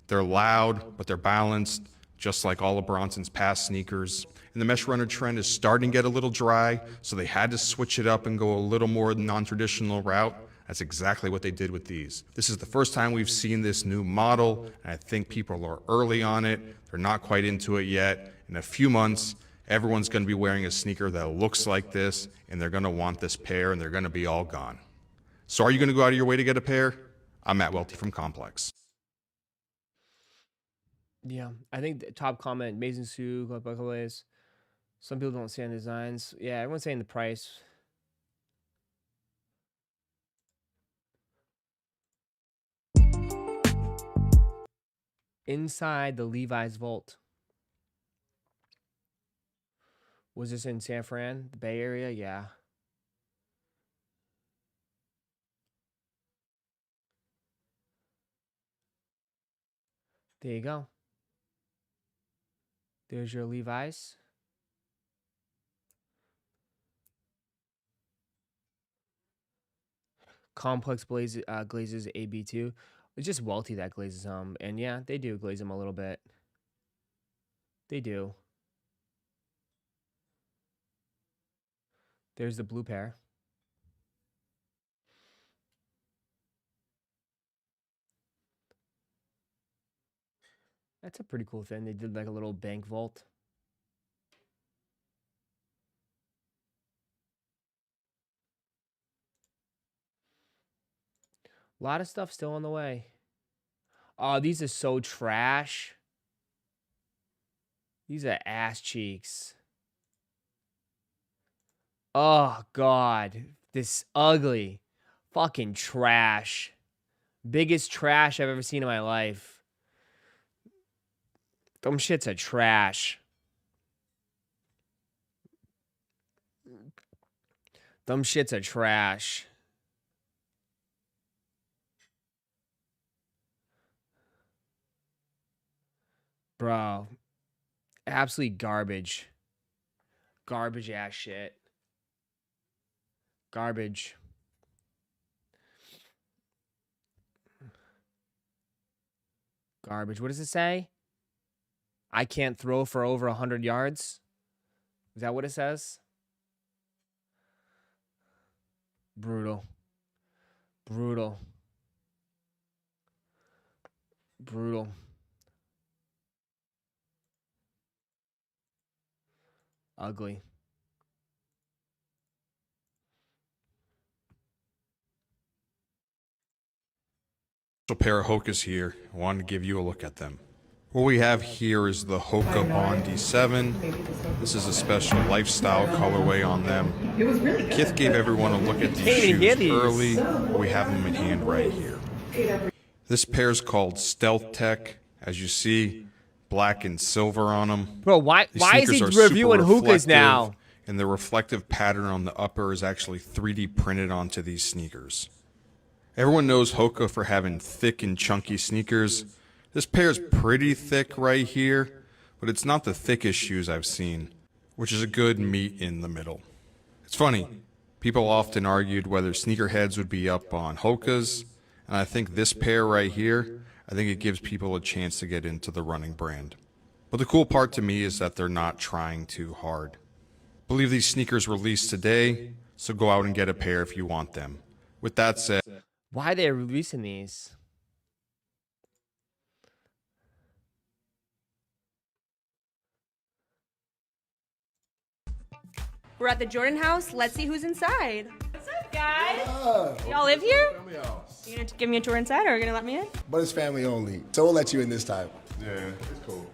they're loud, but they're balanced, just like all of Bronson's past sneakers. And the mesh runner trend is starting to get a little dry, so they had to switch it up and go a little more non-traditional route. That's exactly what they did with these. This is the first time we've seen this new model, and I think people are early on it. They're not quite into it yet. In a few months, everyone's going to be wearing a sneaker that looks like this, and they're going to want this pair, and they're going to be all gone. So are you going to go out of your way to get a pair? I'm Matt Welty from Complex. Yeah, I think the top comment, amazing shoe, colorways. Some people don't stand designs. Yeah, everyone's saying the price. Inside the Levi's Vault. Was this in San Fran, the Bay Area? Yeah. There you go. There's your Levi's. Complex glazes AB2. It's just Welty that glazes them. And yeah, they do glaze them a little bit. They do. There's the blue pair. That's a pretty cool thing. They did like a little bank vault. A lot of stuff still on the way. Oh, these are so trash. These are ass cheeks. Oh, God. This ugly. Fucking trash. Biggest trash I've ever seen in my life. Them shits are trash. Them shits are trash. Bro. Absolute garbage. Garbage ass shit. Garbage. Garbage. What does it say? I can't throw for over 100 yards. Is that what it says? Brutal. Brutal. Brutal. Ugly. A pair of Hokas here. I wanted to give you a look at them. What we have here is the Hoka Bondi 7. This is a special lifestyle colorway on them. Kith gave everyone a look at these shoes early. We have them in hand right here. This pair is called Stealth Tech. As you see, black and silver on them. Bro, why is he These sneakers are reviewing super hookahs now? reflective, and the reflective pattern on the upper is actually 3D printed onto these sneakers. Everyone knows Hoka for having thick and chunky sneakers. This pair is pretty thick right here, but it's not the thickest shoes I've seen, which is a good meet in the middle. It's funny, people often argued whether sneakerheads would be up on Hokas, and I think this pair right here, I think it gives people a chance to get into the running brand. But the cool part to me is that they're not trying too hard. I believe these sneakers released today, so go out and get a pair if you want them. With that said, Why are they releasing these? We're at the Jordan house. Let's see who's inside. What's up, guys? Y'all live here? You gonna give me a tour inside, or are you gonna let me in? But it's family only, so we'll let you in this time. Yeah, it's cool.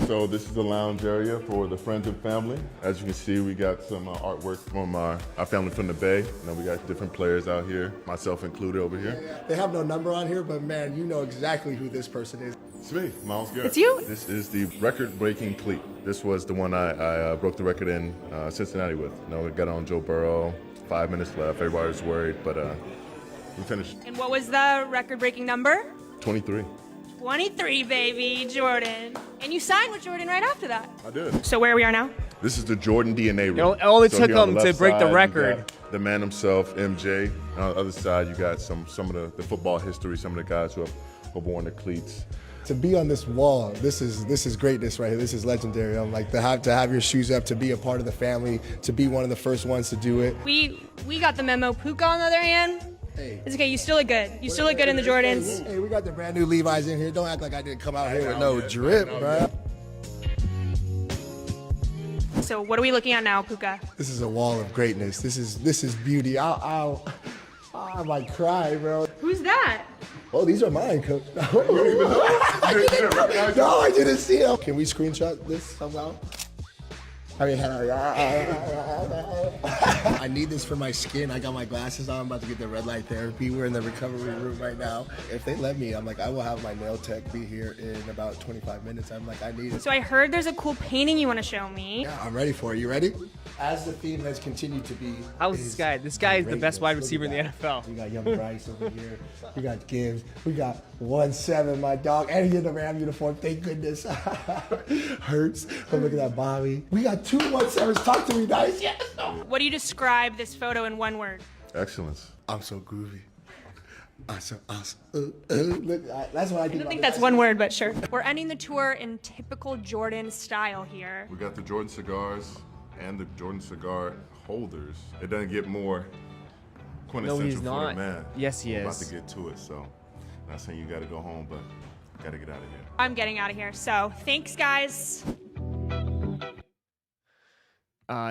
So this is the lounge area for the friends and family. As you can see, we got some artwork from our family from the Bay. You know, we got different players out here, myself included over here. They have no number on here, but man, you know exactly who this person is. It's me, Miles Garrett. It's you? This is the record-breaking cleat. This was the one I broke the record in Cincinnati with. You know, we got on Joe Burrow, 5 minutes left. Everybody was worried, but we finished. And what was the record-breaking number? 23. 23, baby, Jordan. And you signed with Jordan right after that. I did. So where we are now? This is the Jordan DNA room. It only So took here on him the to left break the side, you record. got the man himself, MJ. On the other side, you got some of the football history, some of the guys who have worn the cleats. To be on this wall, this is greatness right here. This is legendary. I'm like to have your shoes up, to be a part of the family, to be one of the first ones to do it. We got the memo. Puka, on the other hand, it's okay. You still look good. You still look good in the Jordans. Hey, we got the brand new Levi's in here. Don't act like I didn't come out here with no drip, bro. So what are we looking at now, Puka? This is a wall of greatness. This is beauty. I might cry, bro. Who's that? Oh, these are mine, Coach. No, I didn't see them. Can we screenshot this somehow? I mean, I need this for my skin. I got my glasses on. I'm about to get the red light therapy. We're in the recovery room right now. If they let me, I'm like, I will have my nail tech be here in about 25 minutes. I'm like, I need it. So I heard there's a cool painting you want to show me. Yeah, I'm ready for it. You ready? As the theme has continued to be. How is this guy? This guy is the best wide receiver in the NFL. We got Young Bryce over here. We got Gibbs. We got 1-7, my dog. And he's in the Ram uniform. Thank goodness. Hurts. But look at that Bobby. We got 2 1-7s. Talk to me, guys. Yes. What do you describe this photo in one word? Excellence. I'm so groovy. I'm so awesome. Look, that's what I do. I don't think that's one word, but sure. We're ending the tour in typical Jordan style here. We got the Jordan cigars and the Jordan cigar holders. It doesn't get more quintessential he's for not. the man. Yes, he We're is. about to get to it, so not saying you got to go home, but got to get out of here. I'm getting out of here. So thanks, guys.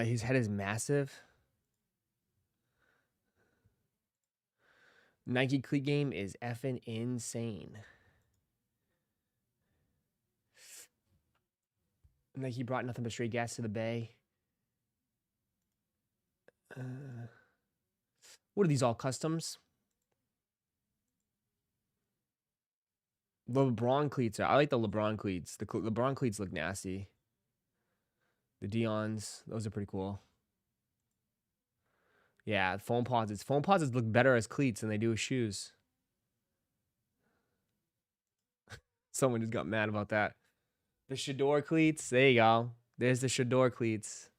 His head is massive. Nike cleat game is effing insane. Nike brought nothing but straight gas to the Bay. What are these, all customs? The LeBron cleats I like the LeBron cleats. The LeBron cleats look nasty. The Dion's, those are pretty cool. Yeah, foam posits. Foam posits look better as cleats than they do as shoes. Someone just got mad about that. The Shador cleats. There you go. There's the Shador cleats.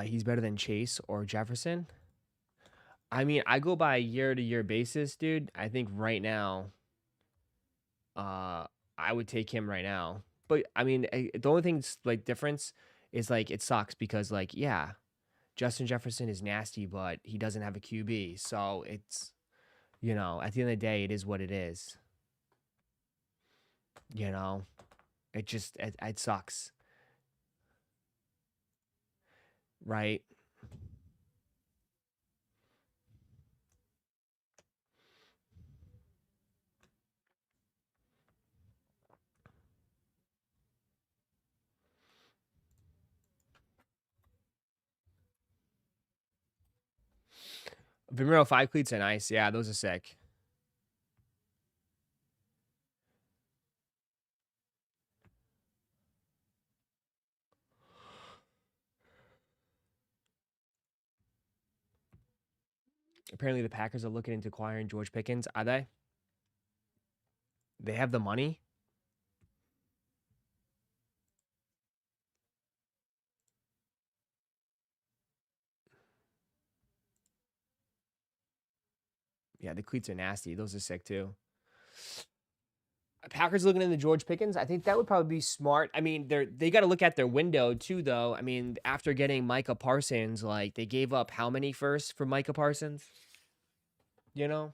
he's better than Chase or Jefferson. I mean, I go by a year-to-year basis, dude. I think right now, I would take him right now. But I mean, the only thing like difference is like it sucks because like yeah, Justin Jefferson is nasty, but he doesn't have a QB, so it's at the end of the day, it is what it is. You know, it sucks, right? Vimero 5 cleats are nice. Yeah, those are sick. Apparently, the Packers are looking into acquiring George Pickens. Are they? They have the money. Yeah, the cleats are nasty. Those are sick too. Packers looking into George Pickens. I think that would probably be smart. I mean, they got to look at their window too, though. I mean, after getting Micah Parsons, like they gave up how many first for Micah Parsons? You know,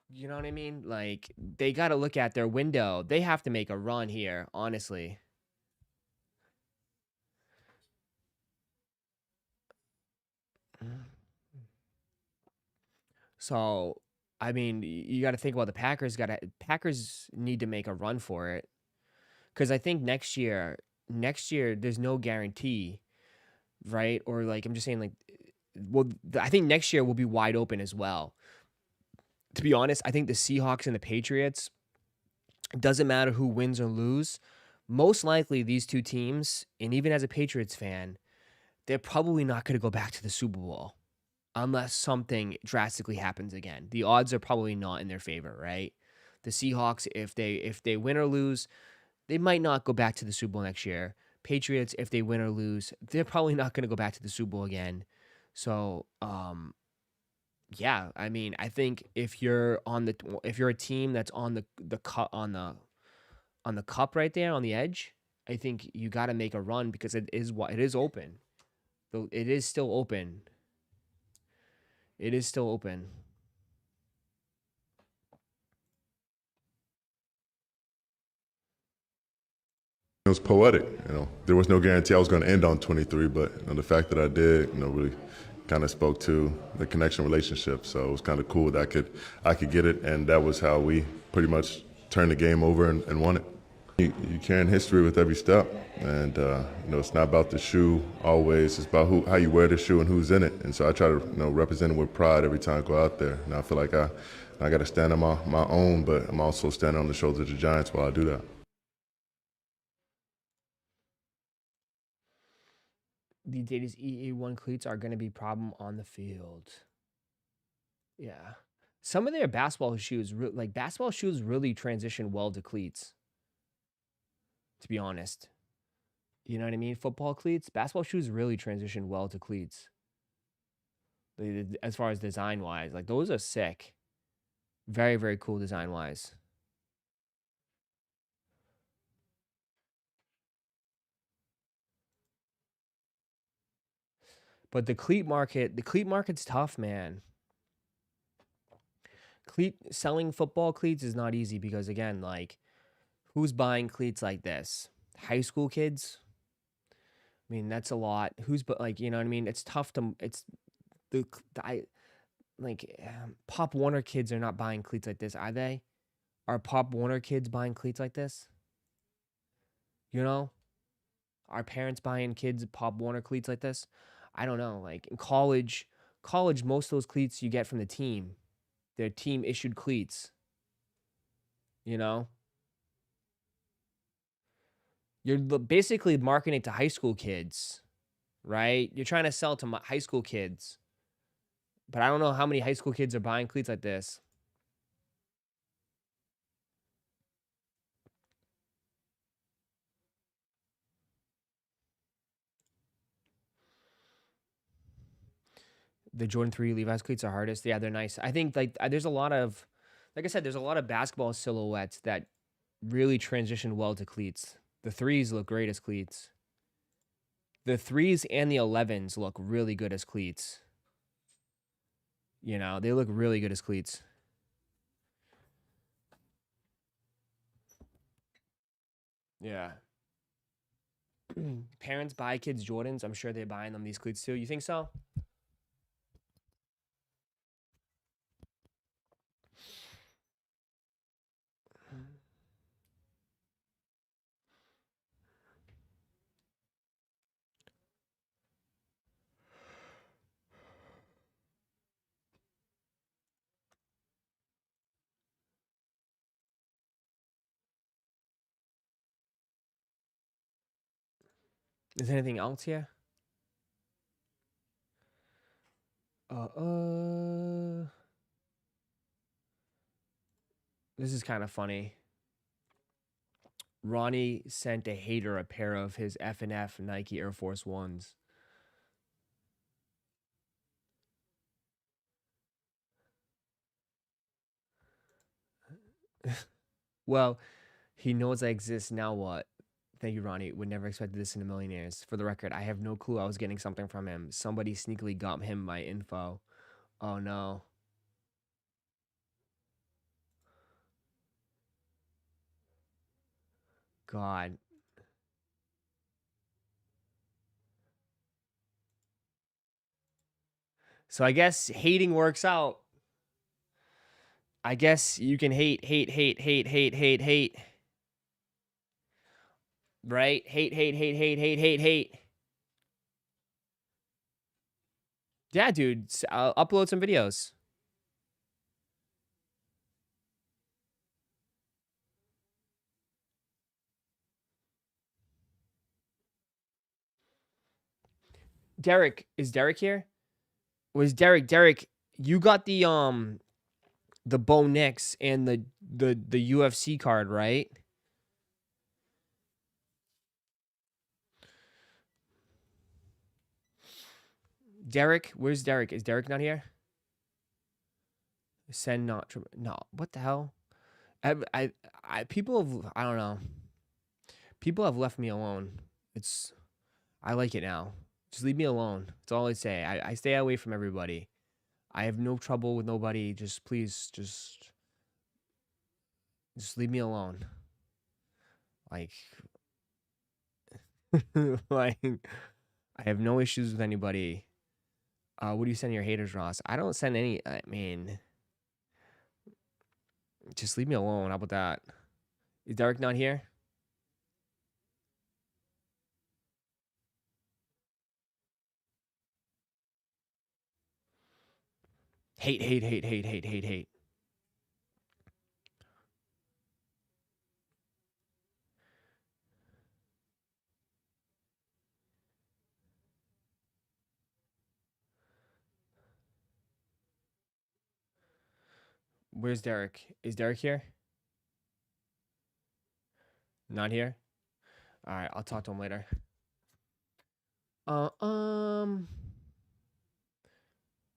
you know what I mean? Like they got to look at their window. They have to make a run here, honestly. So, I mean, you got to think about the Packers. Packers need to make a run for it because I think next year there's no guarantee, right? Or like I'm just saying, like, well, I think next year will be wide open as well. To be honest, I think the Seahawks and the Patriots. It doesn't matter who wins or lose. Most likely, these two teams, and even as a Patriots fan, they're probably not going to go back to the Super Bowl unless something drastically happens again. The odds are probably not in their favor, right? The Seahawks, if they win or lose, they might not go back to the Super Bowl next year. Patriots, if they win or lose, they're probably not going to go back to the Super Bowl again. So, yeah, I mean, I think if you're a team that's on the cup right there on the edge, I think you got to make a run because it is open. It is still open. It is still open. It was poetic, There was no guarantee I was going to end on 23, but the fact that I did, really kind of spoke to the connection relationship. So it was kind of cool that I could get it, and that was how we pretty much turned the game over and won it. You carry history with every step, and it's not about the shoe always. It's about how you wear the shoe and who's in it. And so I try to represent it with pride every time I go out there. And I feel like I got to stand on my own, but I'm also standing on the shoulders of the Giants while I do that. The Adidas EA1 cleats are going to be a problem on the field. Yeah. Some of their basketball shoes really transition well to cleats. To be honest. You know what I mean? Football cleats, basketball shoes really transition well to cleats. As far as design-wise, like those are sick. Very, very cool design-wise. But the cleat market's tough, man. Selling football cleats is not easy because again, like, who's buying cleats like this? High school kids? I mean, that's a lot. Like, you know what I mean? It's tough to, Pop Warner kids are not buying cleats like this, are they? Are Pop Warner kids buying cleats like this? You know? Are parents buying kids Pop Warner cleats like this? I don't know. Like in college, most of those cleats you get from the team. They're team issued cleats. You know? You're basically marketing to high school kids, right? You're trying to sell to high school kids. But I don't know how many high school kids are buying cleats like this. The Jordan 3 Levi's cleats are hardest. Yeah, they're nice. I think like there's a lot of, like I said, there's a lot of basketball silhouettes that really transition well to cleats. The 3s look great as cleats. The 3s and the 11s look really good as cleats. You know, they look really good as cleats. Yeah. Parents buy kids Jordans. I'm sure they're buying them these cleats too. You think so? Is there anything else here? This is kind of funny. Ronnie sent a hater a pair of his F&F Nike Air Force Ones. Well, he knows I exist. Now what? Thank you, Ronnie. Would never expected this in a million years. For the record, I have no clue I was getting something from him. Somebody sneakily got him my info. Oh, no. God. So I guess hating works out. I guess you can hate. Right? Hate. Yeah, dude. I'll upload some videos. Derek. Is Derek here? Was Derek, you got the Bo Nix and the UFC card, right? Derek, where's Derek? Is Derek not here? Send not no. What the hell? People have, I don't know. People have left me alone. I like it now. Just leave me alone. That's all I say. I stay away from everybody. I have no trouble with nobody. Just please, just leave me alone. Like, like, I have no issues with anybody. What do you send your haters, Ross? I don't send any. I mean, just leave me alone. How about that? Is Derek not here? Hate. Where's Derek? Is Derek here? Not here? All right, I'll talk to him later.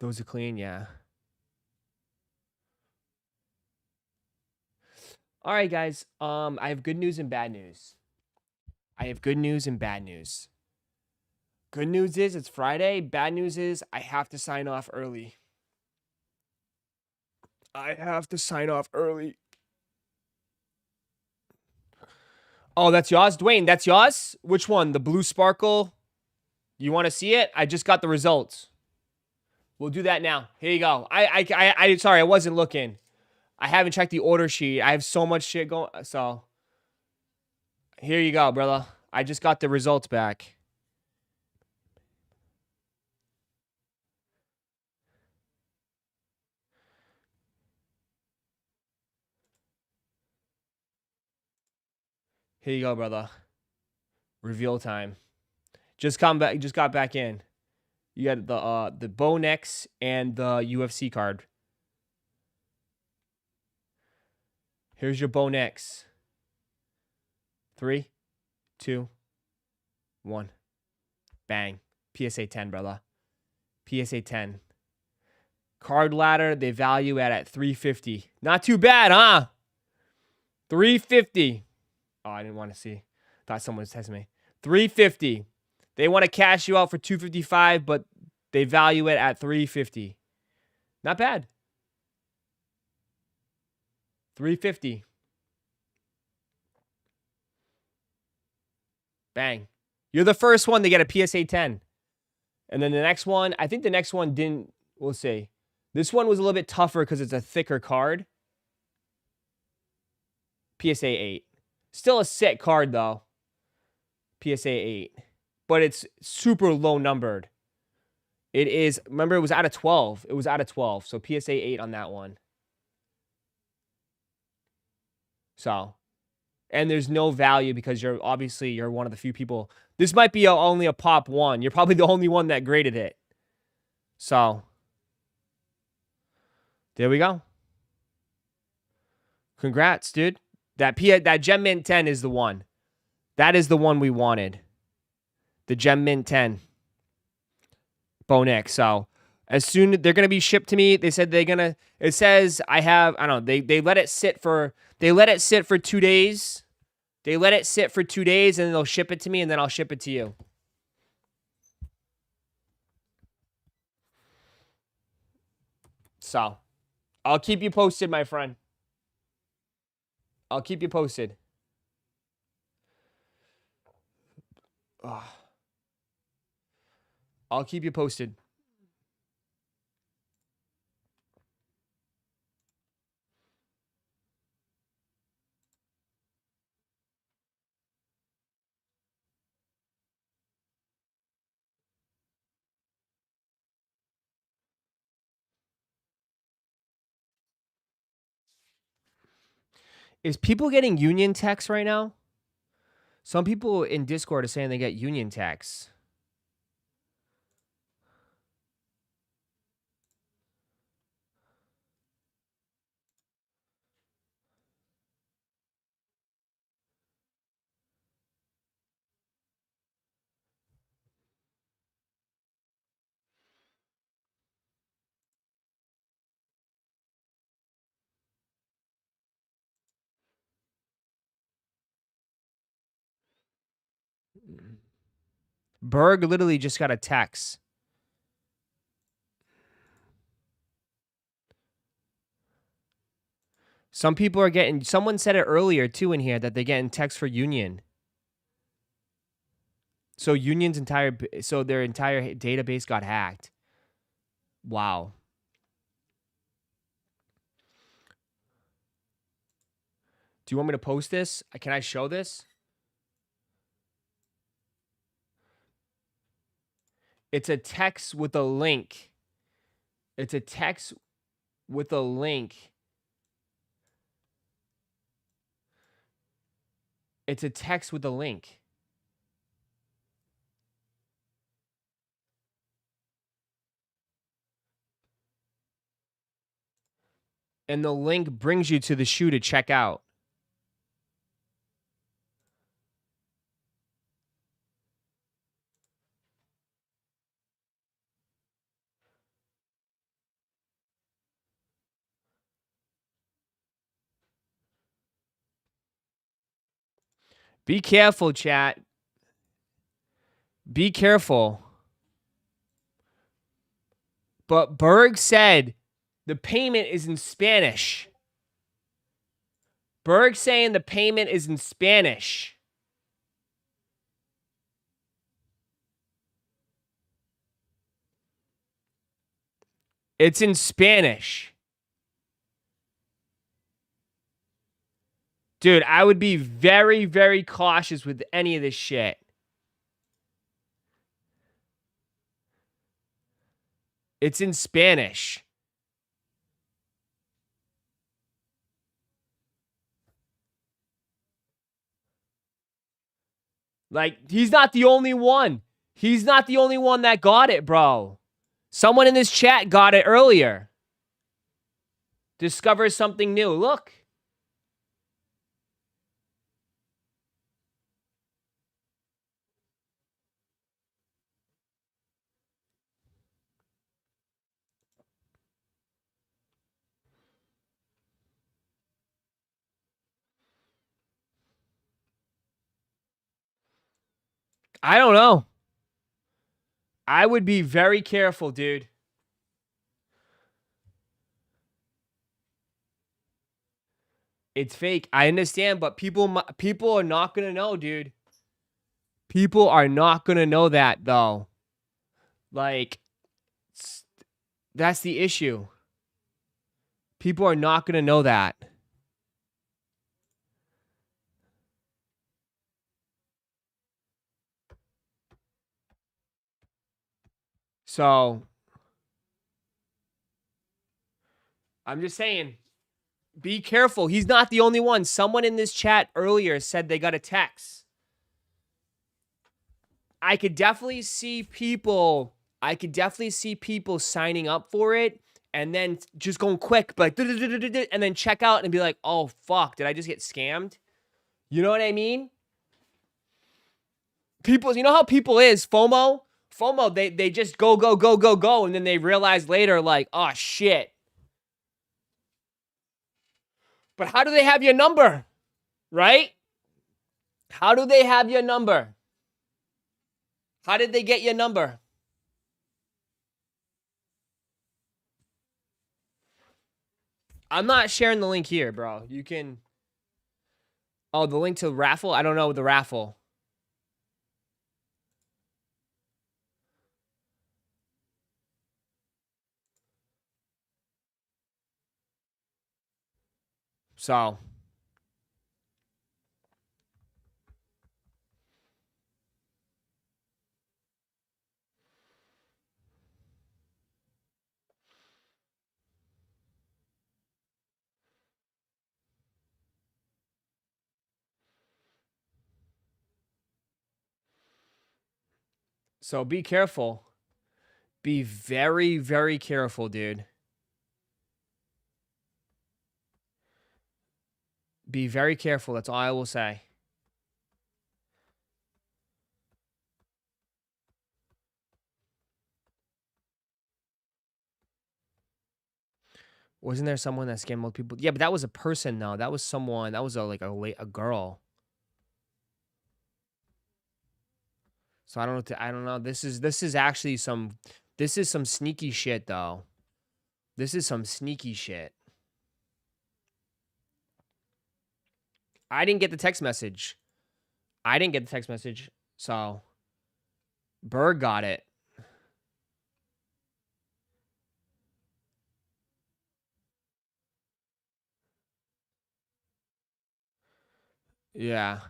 Those are clean, yeah. All right, guys. I have good news and bad news. Good news is it's Friday. Bad news is I have to sign off early. Oh, that's yours? Dwayne, that's yours? Which one? The blue sparkle? You want to see it? I just got the results. We'll do that now. Here you go. Sorry, I wasn't looking. I haven't checked the order sheet. I have so much shit going. So, here you go, brother. I just got the results back. Here you go, brother. Reveal time. Just got back in. You got the Bo Nix and the UFC card. Here's your Bo Nix. 3, 2, 1. Bang. PSA 10, brother. PSA 10. Card ladder, they value at $350. Not too bad, huh? $350. Oh, I didn't want to see. Thought someone was texting me. $350. They want to cash you out for $255, but they value it at $350. Not bad. $350. Bang. You're the first one to get a PSA 10. And then the next one, I think the next one didn't, we'll see. This one was a little bit tougher because it's a thicker card. PSA 8. Still a sick card, though. PSA 8. But it's super low numbered. It is, remember, it was out of 12. It was out of 12. So PSA 8 on that one. So, and there's no value because you're one of the few people. This might be only a pop 1. You're probably the only one that graded it. So, there we go. Congrats, dude. That Gem Mint 10 is the one. That is the one we wanted. The Gem Mint 10. Bo Nick. So, as soon they're going to be shipped to me, they said they're going to, it says I don't know, they let it sit for 2 days. They let it sit for 2 days and then they'll ship it to me and then I'll ship it to you. So, I'll keep you posted, my friend. I'll keep you posted. I'll keep you posted. Is people getting union texts right now? Some people in Discord are saying they get union texts. Berg literally just got a text. Some people are getting, someone said it earlier too in here that they're getting texts for Union. So Union's their entire database got hacked. Wow. Do you want me to post this? Can I show this? It's a text with a link. It's a text with a link. It's a text with a link. And the link brings you to the shoe to check out. Be careful, chat. Be careful. But Berg said the payment is in Spanish. Berg saying the payment is in Spanish. It's in Spanish. Dude, I would be very, very cautious with any of this shit. It's in Spanish. Like, he's not the only one. He's not the only one that got it, bro. Someone in this chat got it earlier. Discover something new. Look. I don't know. I would be very careful, dude. It's fake. I understand, but people are not going to know, dude. People are not going to know that, though. Like, that's the issue. People are not going to know that. So, I'm just saying, be careful. He's not the only one. Someone in this chat earlier said they got a text. I could definitely see people signing up for it and then just going quick, like, and then check out and be like, oh, fuck, did I just get scammed? You know what I mean? People, you know how people is, FOMO? FOMO, they just go, and then they realize later, like, oh, shit. But how do they have your number? Right? How do they have your number? How did they get your number? I'm not sharing the link here, bro. You can... Oh, the link to Raffle? I don't know the Raffle. So... So be careful. Be very, very careful, dude. Be very careful. That's all I will say. Wasn't there someone that scammed multiple people? Yeah, but that was a person, though. That was someone. That was a girl. So I don't know. I don't know. This is actually some. This is some sneaky shit, though. This is some sneaky shit. I didn't get the text message. So Berg got it. Yeah.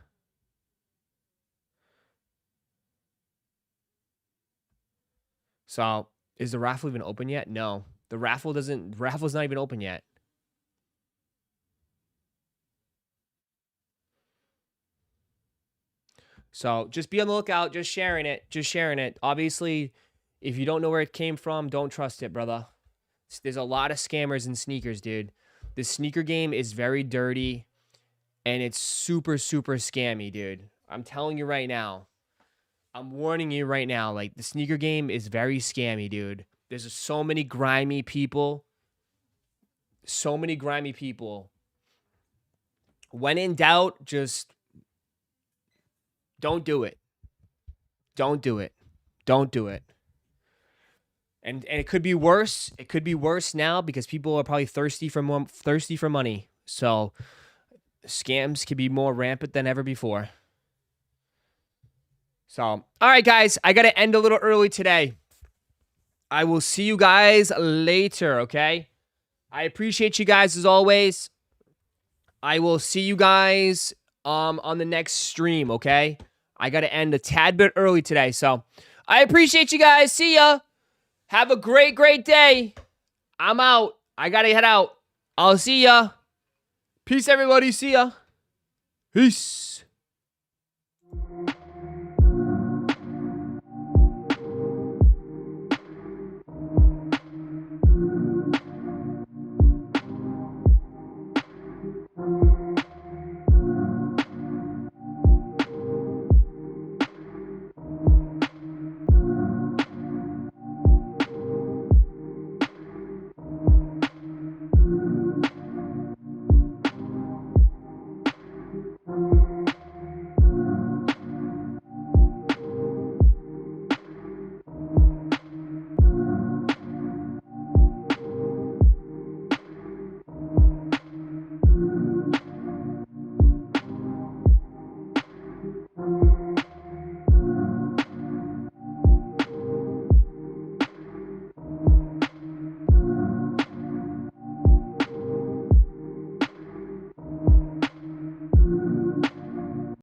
So, is the raffle even open yet? No. The raffle's not even open yet. So, just be on the lookout, just sharing it. Obviously, if you don't know where it came from, don't trust it, brother. There's a lot of scammers in sneakers, dude. The sneaker game is very dirty and it's super, super scammy, dude. I'm telling you right now. I'm warning you right now. Like, the sneaker game is very scammy, dude. There's so many grimy people. When in doubt, just don't do it. Don't do it. And it could be worse. It could be worse now because people are probably thirsty for money. So scams could be more rampant than ever before. So, all right, guys, I got to end a little early today. I will see you guys later, okay? I appreciate you guys as always. I will see you guys on the next stream, okay? I got to end a tad bit early today, so I appreciate you guys. See ya. Have a great, great day. I'm out. I got to head out. I'll see ya. Peace, everybody. See ya. Peace.